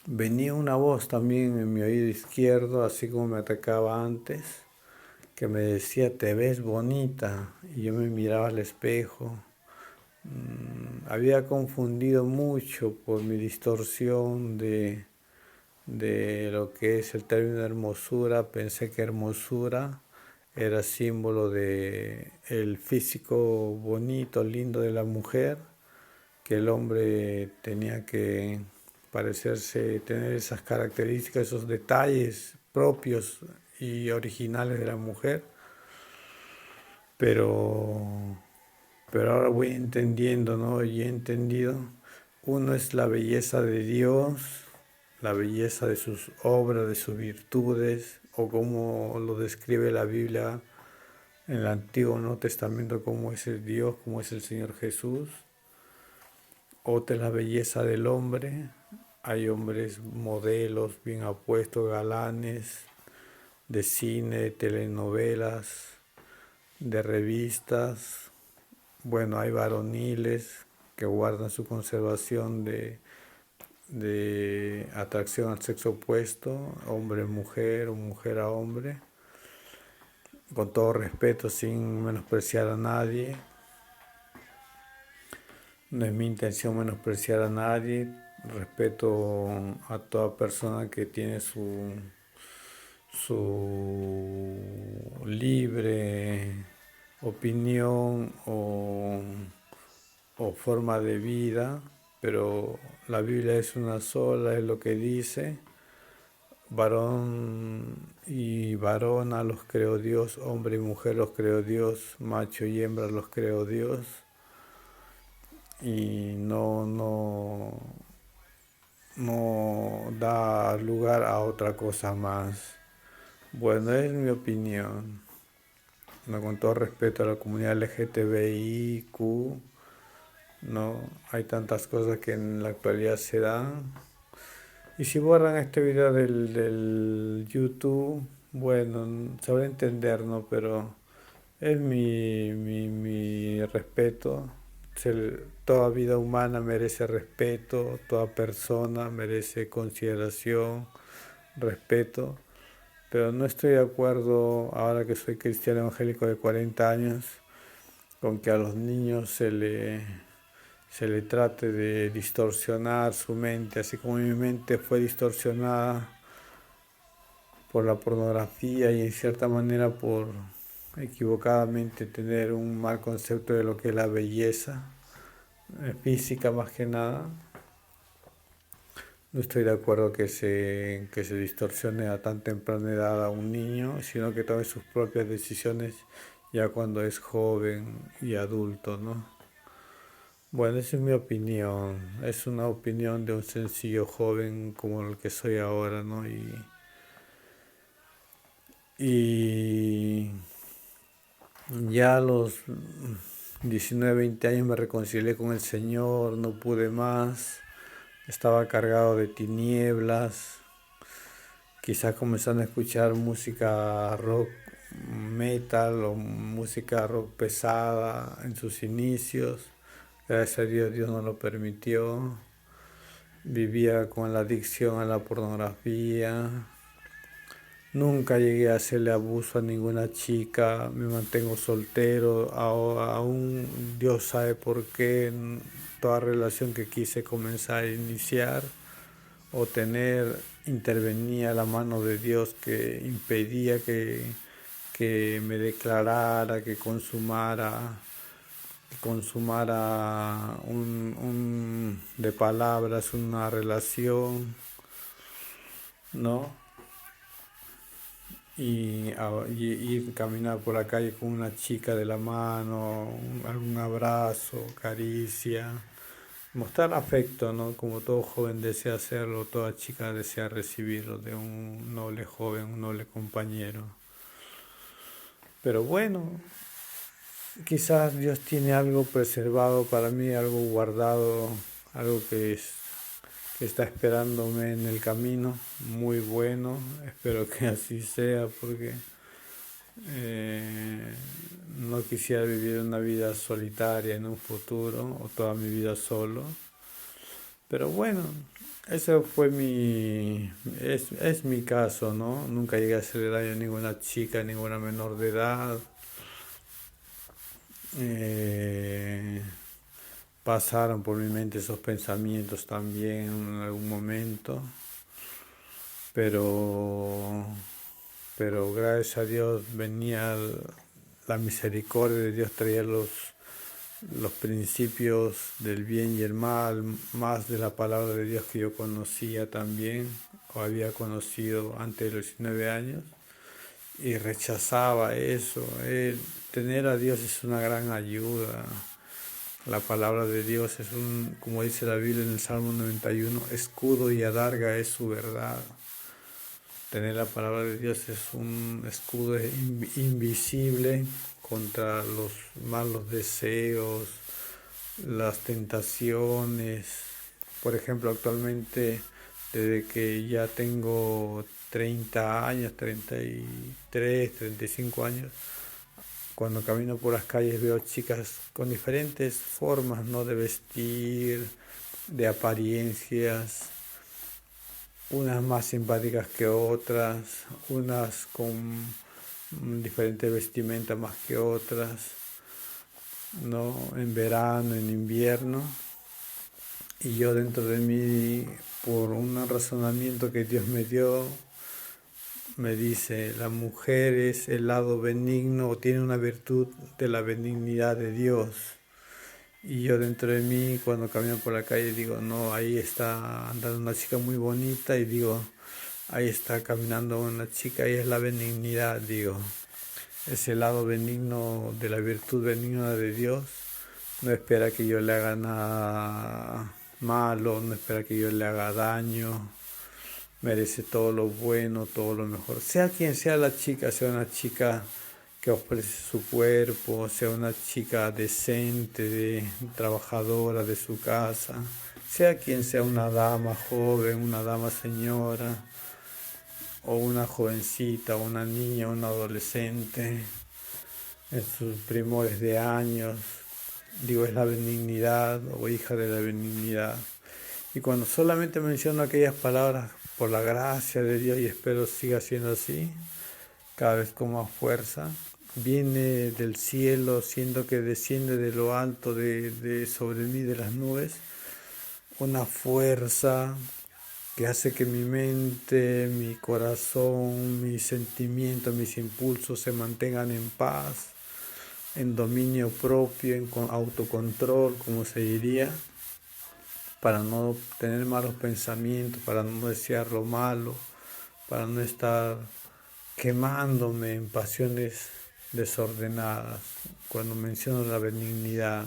venía una voz también en mi oído izquierdo, así como me atacaba antes, que me decía, te ves bonita, y yo me miraba al espejo. Había confundido mucho por mi distorsión de lo que es el término hermosura. Pensé que hermosura era símbolo de el físico bonito, lindo de la mujer, que el hombre tenía que parecerse, tener esas características, esos detalles propios y originales de la mujer, pero ahora voy entendiendo, ¿no? Y he entendido, uno es la belleza de Dios, la belleza de sus obras, de sus virtudes, o como lo describe la Biblia en el Antiguo Nuevo Testamento, cómo es el Dios, cómo es el Señor Jesús. Otra es la belleza del hombre. Hay hombres modelos, bien apuestos, galanes, de cine, de telenovelas, de revistas. Bueno, hay varoniles que guardan su conservación de atracción al sexo opuesto, hombre-mujer o mujer a hombre, con todo respeto, sin menospreciar a nadie. No es mi intención menospreciar a nadie, respeto a toda persona que tiene su libre opinión o forma de vida, pero la Biblia es una sola, es lo que dice. Varón y varona los creó Dios, hombre y mujer los creó Dios, macho y hembra los creó Dios, y no da lugar a otra cosa más. Bueno, es mi opinión. No, con todo respeto a la comunidad LGTBIQ, no hay tantas cosas que en la actualidad se dan. Y si borran este video del YouTube, bueno, se va a entender, ¿no? Pero es mi respeto. Toda vida humana merece respeto, toda persona merece consideración, respeto. Pero no estoy de acuerdo, ahora que soy cristiano evangélico de 40 años, con que a los niños se le trate de distorsionar su mente, así como mi mente fue distorsionada por la pornografía y en cierta manera por equivocadamente tener un mal concepto de lo que es la belleza física más que nada. No estoy de acuerdo que se distorsione a tan temprana edad a un niño, sino que tome sus propias decisiones ya cuando es joven y adulto, ¿no? Bueno, esa es mi opinión. Es una opinión de un sencillo joven como el que soy ahora, ¿no? Y ya a los 19, 20 años me reconcilié con el Señor, no pude más. Estaba cargado de tinieblas, quizás comenzando a escuchar música rock metal o música rock pesada en sus inicios. Gracias a Dios, Dios no lo permitió. Vivía con la adicción a la pornografía. Nunca llegué a hacerle abuso a ninguna chica. Me mantengo soltero. Aún Dios sabe por qué. Toda relación que quise comenzar a iniciar o tener, intervenía la mano de Dios que impedía que me declarara, que consumara de palabras una relación, ¿no? Y ir caminar por la calle con una chica de la mano, algún abrazo, caricia, mostrar afecto, ¿no? Como todo joven desea hacerlo, toda chica desea recibirlo de un noble joven, un noble compañero. Pero bueno, quizás Dios tiene algo preservado para mí, algo guardado, algo que está esperándome en el camino, muy bueno. Espero que así sea porque eh, no quisiera vivir una vida solitaria en un futuro o toda mi vida solo. Pero bueno, ese fue es mi caso, ¿no? Nunca llegué a hacerle daño a ninguna chica, ninguna menor de edad. Eh, Pasaron por mi mente esos pensamientos también en algún momento, pero, pero gracias a Dios venía la misericordia de Dios, traía los principios del bien y el mal, más de la palabra de Dios que yo conocía también, o había conocido antes de los 19 años, y rechazaba eso. Tener a Dios es una gran ayuda. La palabra de Dios es como dice la Biblia en el Salmo 91, escudo y adarga es su verdad. Tener la palabra de Dios es un escudo invisible contra los malos deseos, las tentaciones. Por ejemplo, actualmente, desde que ya tengo 30 años, 33, 35 años, cuando camino por las calles veo chicas con diferentes formas, ¿no? De vestir, de apariencias, unas más simpáticas que otras, unas con diferentes vestimentas más que otras, ¿no? En verano, en invierno. Y yo dentro de mí, por un razonamiento que Dios me dio, me dice, la mujer es el lado benigno o tiene una virtud de la benignidad de Dios. Y yo dentro de mí, cuando camino por la calle, digo, no, ahí está andando una chica muy bonita y digo, ahí está caminando una chica y es la benignidad, digo. Ese lado benigno de la virtud benigna de Dios no espera que yo le haga nada malo, no espera que yo le haga daño, merece todo lo bueno, todo lo mejor. Sea quien sea la chica, sea una chica que ofrece su cuerpo, sea una chica decente, trabajadora de su casa, sea quien sea una dama joven, una dama señora, o una jovencita, una niña, un adolescente, en sus primores de años, digo, es la benignidad o hija de la benignidad. Y cuando solamente menciono aquellas palabras por la gracia de Dios y espero siga siendo así, cada vez con más fuerza, viene del cielo, siendo que desciende de lo alto de sobre mí, de las nubes, una fuerza que hace que mi mente, mi corazón, mis sentimientos, mis impulsos se mantengan en paz, en dominio propio, en autocontrol, como se diría, para no tener malos pensamientos, para no desear lo malo, para no estar quemándome en pasiones desordenadas. Cuando menciono la benignidad,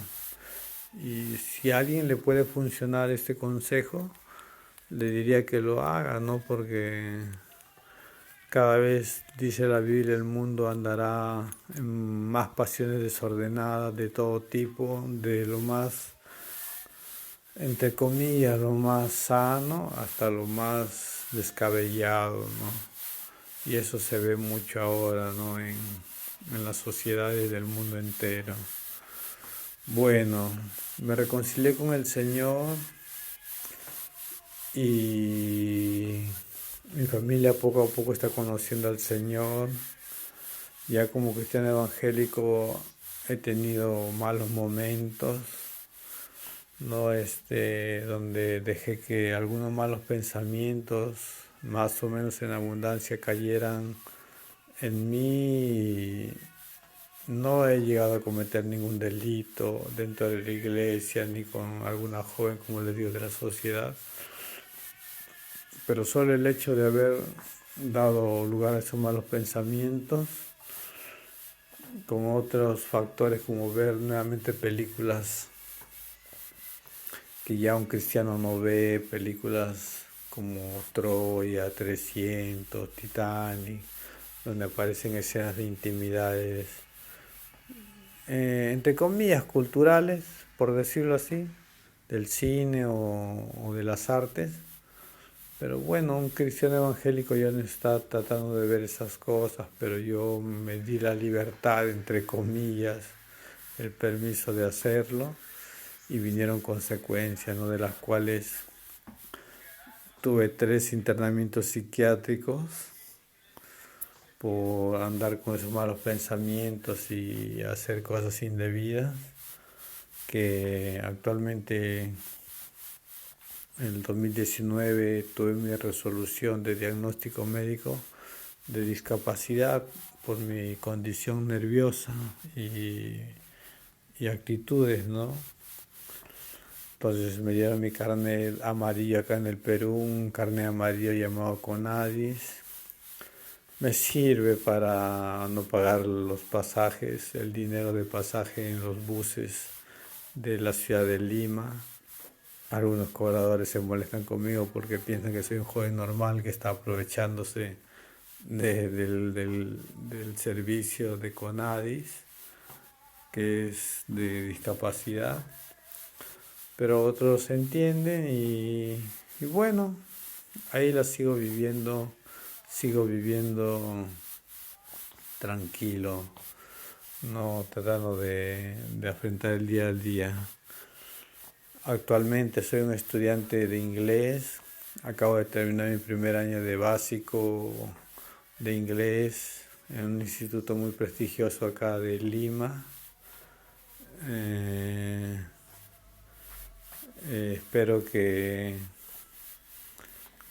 y si a alguien le puede funcionar este consejo, le diría que lo haga, ¿no? Porque cada vez, dice la Biblia, el mundo andará en más pasiones desordenadas de todo tipo, de lo más, entre comillas, lo más sano hasta lo más descabellado, ¿no? Y eso se ve mucho ahora, ¿no? En las sociedades del mundo entero. Bueno, me reconcilié con el Señor y mi familia poco a poco está conociendo al Señor. Ya como cristiano evangélico he tenido malos momentos, ¿no? Donde dejé que algunos malos pensamientos, más o menos en abundancia, cayeran en mí. No he llegado a cometer ningún delito dentro de la iglesia ni con alguna joven, como les digo, de la sociedad, pero solo el hecho de haber dado lugar a esos malos pensamientos, con otros factores como ver nuevamente películas que ya un cristiano no ve, películas como Troya, 300, Titanic, donde aparecen escenas de intimidades, entre comillas, culturales, por decirlo así, del cine o de las artes. Pero bueno, un cristiano evangélico ya no está tratando de ver esas cosas, pero yo me di la libertad, entre comillas, el permiso de hacerlo y vinieron consecuencias, ¿no? De las cuales tuve 3 internamientos psiquiátricos por andar con esos malos pensamientos y hacer cosas indebidas, que actualmente en el 2019 tuve mi resolución de diagnóstico médico de discapacidad por mi condición nerviosa y actitudes, ¿no? Entonces me dieron mi carnet amarillo acá en el Perú, un carnet amarillo llamado CONADIS. Me sirve para no pagar los pasajes, el dinero de pasaje en los buses de la ciudad de Lima. Algunos cobradores se molestan conmigo porque piensan que soy un joven normal que está aprovechándose del servicio de CONADIS, que es de discapacidad. Pero otros entienden y bueno, ahí la sigo viviendo tranquilo, no tratando de afrontar el día al día. Actualmente soy un estudiante de inglés, acabo de terminar mi primer año de básico de inglés en un instituto muy prestigioso acá de Lima. Espero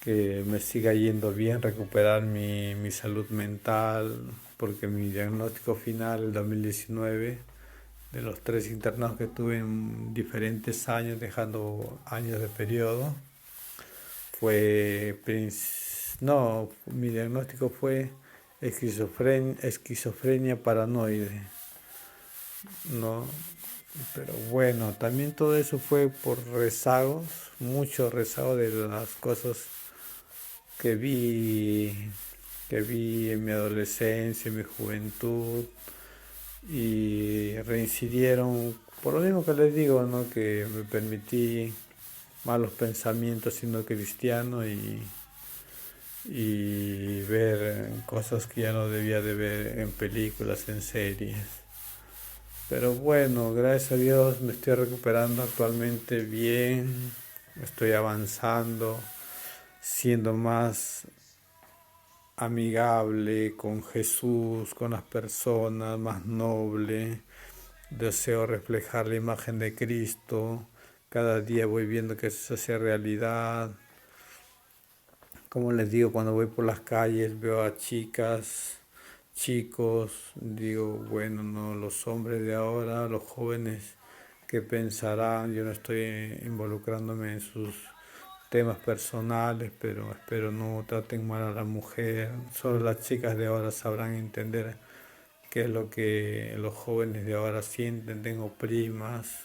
que me siga yendo bien, recuperar mi salud mental, porque mi diagnóstico final, el 2019, de los 3 internados que tuve en diferentes años, dejando años de periodo, no, mi diagnóstico fue esquizofrenia paranoide, ¿no? Pero bueno, también todo eso fue por rezagos, mucho rezago de las cosas que vi, que vi en mi adolescencia, en mi juventud, y reincidieron, por lo mismo que les digo, ¿no? Que me permití malos pensamientos siendo cristiano y ver cosas que ya no debía de ver en películas, en series. Pero bueno, gracias a Dios me estoy recuperando actualmente bien, estoy avanzando, siendo más amigable con Jesús, con las personas, más noble. Deseo reflejar la imagen de Cristo. Cada día voy viendo que eso se hace realidad. Como les digo, cuando voy por las calles veo a chicas, chicos, digo, bueno, no, los hombres de ahora, los jóvenes, ¿qué pensarán? Yo no estoy involucrándome en sus temas personales, pero espero no traten mal a la mujer. Solo las chicas de ahora sabrán entender qué es lo que los jóvenes de ahora sienten. Tengo primas,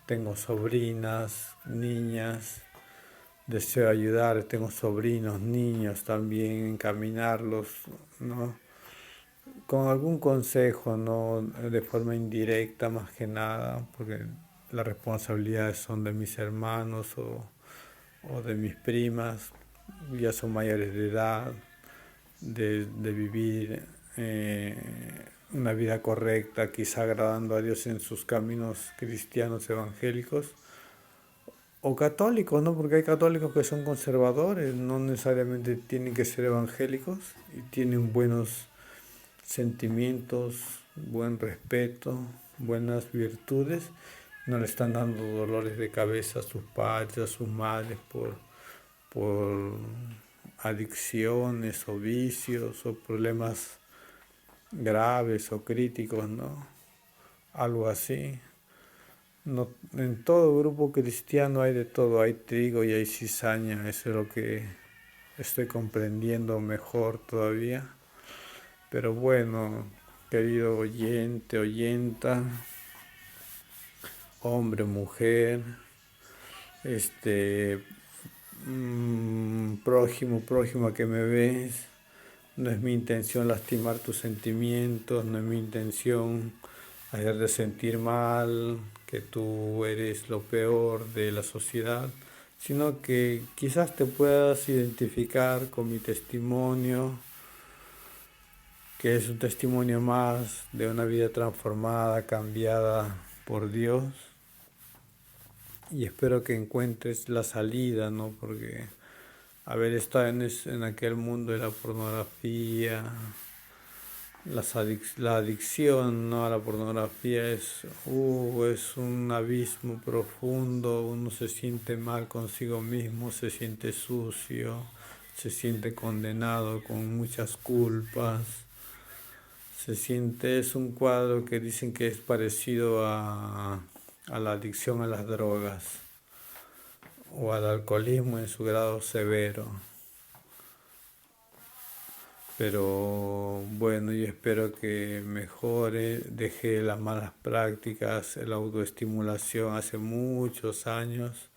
tengo sobrinas, niñas. Deseo ayudar, tengo sobrinos, niños también, encaminarlos, ¿no? Con algún consejo, ¿no? De forma indirecta más que nada, porque las responsabilidades son de mis hermanos o de mis primas, ya son mayores de edad, de vivir una vida correcta, quizá agradando a Dios en sus caminos cristianos evangélicos o católicos, ¿no? Porque hay católicos que son conservadores, no necesariamente tienen que ser evangélicos y tienen buenos sentimientos, buen respeto, buenas virtudes. No le están dando dolores de cabeza a sus padres, a sus madres por adicciones o vicios o problemas graves o críticos, ¿no? Algo así. No, en todo grupo cristiano hay de todo, hay trigo y hay cizaña, eso es lo que estoy comprendiendo mejor todavía. Pero bueno, querido oyente, oyenta, hombre, mujer, este, prójimo, prójima que me ves, no es mi intención lastimar tus sentimientos, no es mi intención hacerte sentir mal, que tú eres lo peor de la sociedad, sino que quizás te puedas identificar con mi testimonio, que es un testimonio más de una vida transformada, cambiada por Dios. Y espero que encuentres la salida, ¿no? Porque haber estado en aquel mundo de la pornografía, la adicción, ¿no? A la pornografía es un abismo profundo, uno se siente mal consigo mismo, se siente sucio, se siente condenado con muchas culpas, es un cuadro que dicen que es parecido a la adicción a las drogas o al alcoholismo en su grado severo. Pero bueno, yo espero que mejore, dejé las malas prácticas, la autoestimulación hace muchos años.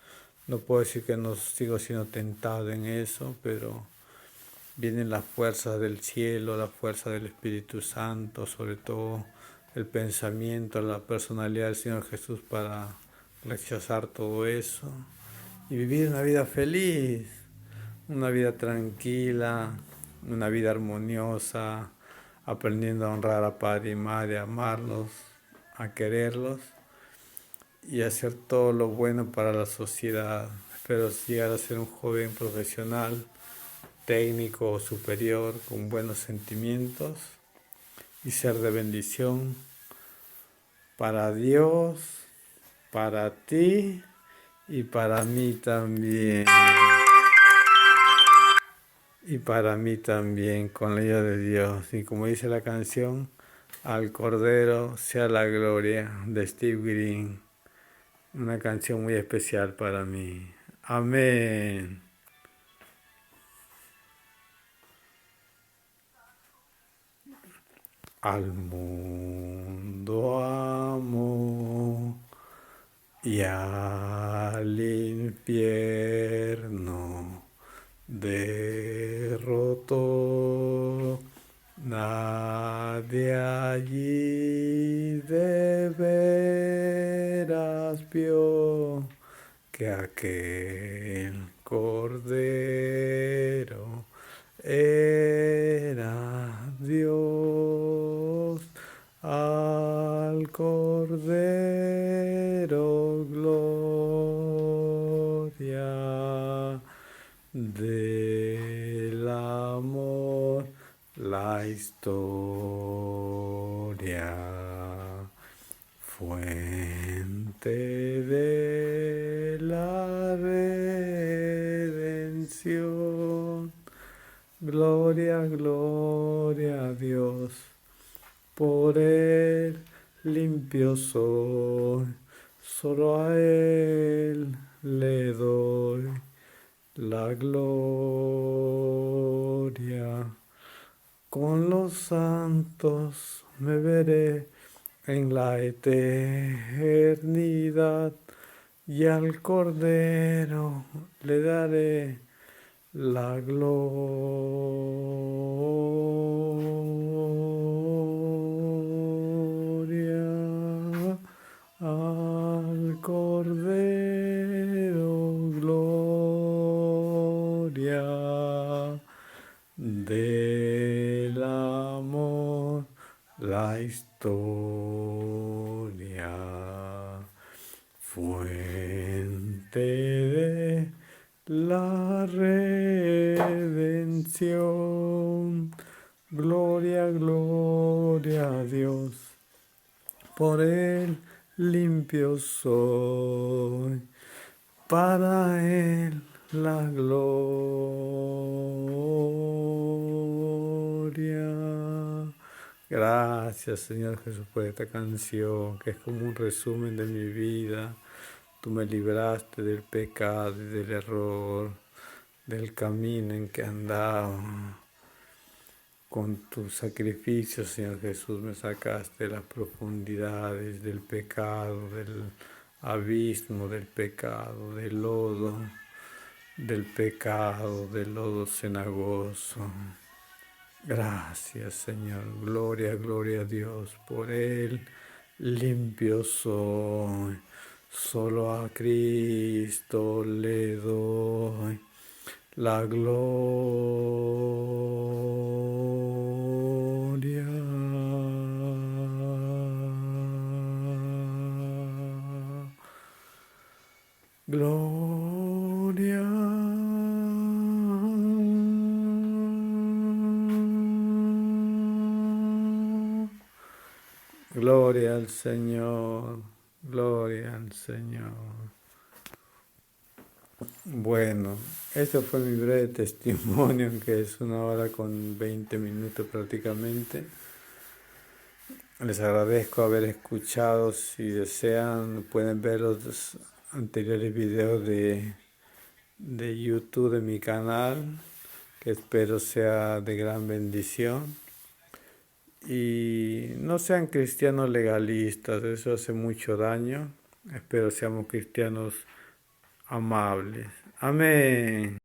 No puedo decir que no sigo siendo tentado en eso, pero vienen las fuerzas del cielo, la fuerza del Espíritu Santo, sobre todo el pensamiento, la personalidad del Señor Jesús para rechazar todo eso y vivir una vida feliz, una vida tranquila, una vida armoniosa, aprendiendo a honrar a padre y madre, a amarlos, a quererlos y hacer todo lo bueno para la sociedad. Espero llegar a ser un joven profesional, técnico o superior, con buenos sentimientos y ser de bendición para Dios, para ti y para mí también. y para mí también con la ayuda de Dios. Y como dice la canción, al Cordero sea la gloria de Steve Green, una canción muy especial para mí. Amén. Al mundo amo y al infierno derrotó. Nadie allí de veras vio que aquel cordero era Dios. Al cordero gloria del amor, la historia, fuente de la redención. Gloria, gloria a Dios, por Él limpio soy, solo a Él le doy la gloria. Con los santos me veré en la eternidad y al Cordero le daré la gloria. Al Cordero gloria del amor, la historia, fuente de la redención. Gloria, gloria a Dios, por Él limpio soy, para Él la gloria. Gracias, Señor Jesús, por esta canción que es como un resumen de mi vida. Tú me libraste del pecado y del error, del camino en que andaba. Con tu sacrificio, Señor Jesús, me sacaste de las profundidades del pecado, del abismo del pecado, del lodo cenagoso. Gracias, Señor. Gloria, gloria a Dios. Por Él limpio soy. Solo a Cristo le doy la gloria. Gloria. Gloria al Señor. Gloria al Señor. Bueno, este fue mi breve testimonio, que es 1 hora con 20 minutos prácticamente. Les agradezco haber escuchado. Si desean, pueden ver los anteriores videos de YouTube de mi canal, que espero sea de gran bendición. Y no sean cristianos legalistas, eso hace mucho daño. Espero seamos cristianos amables. Amén.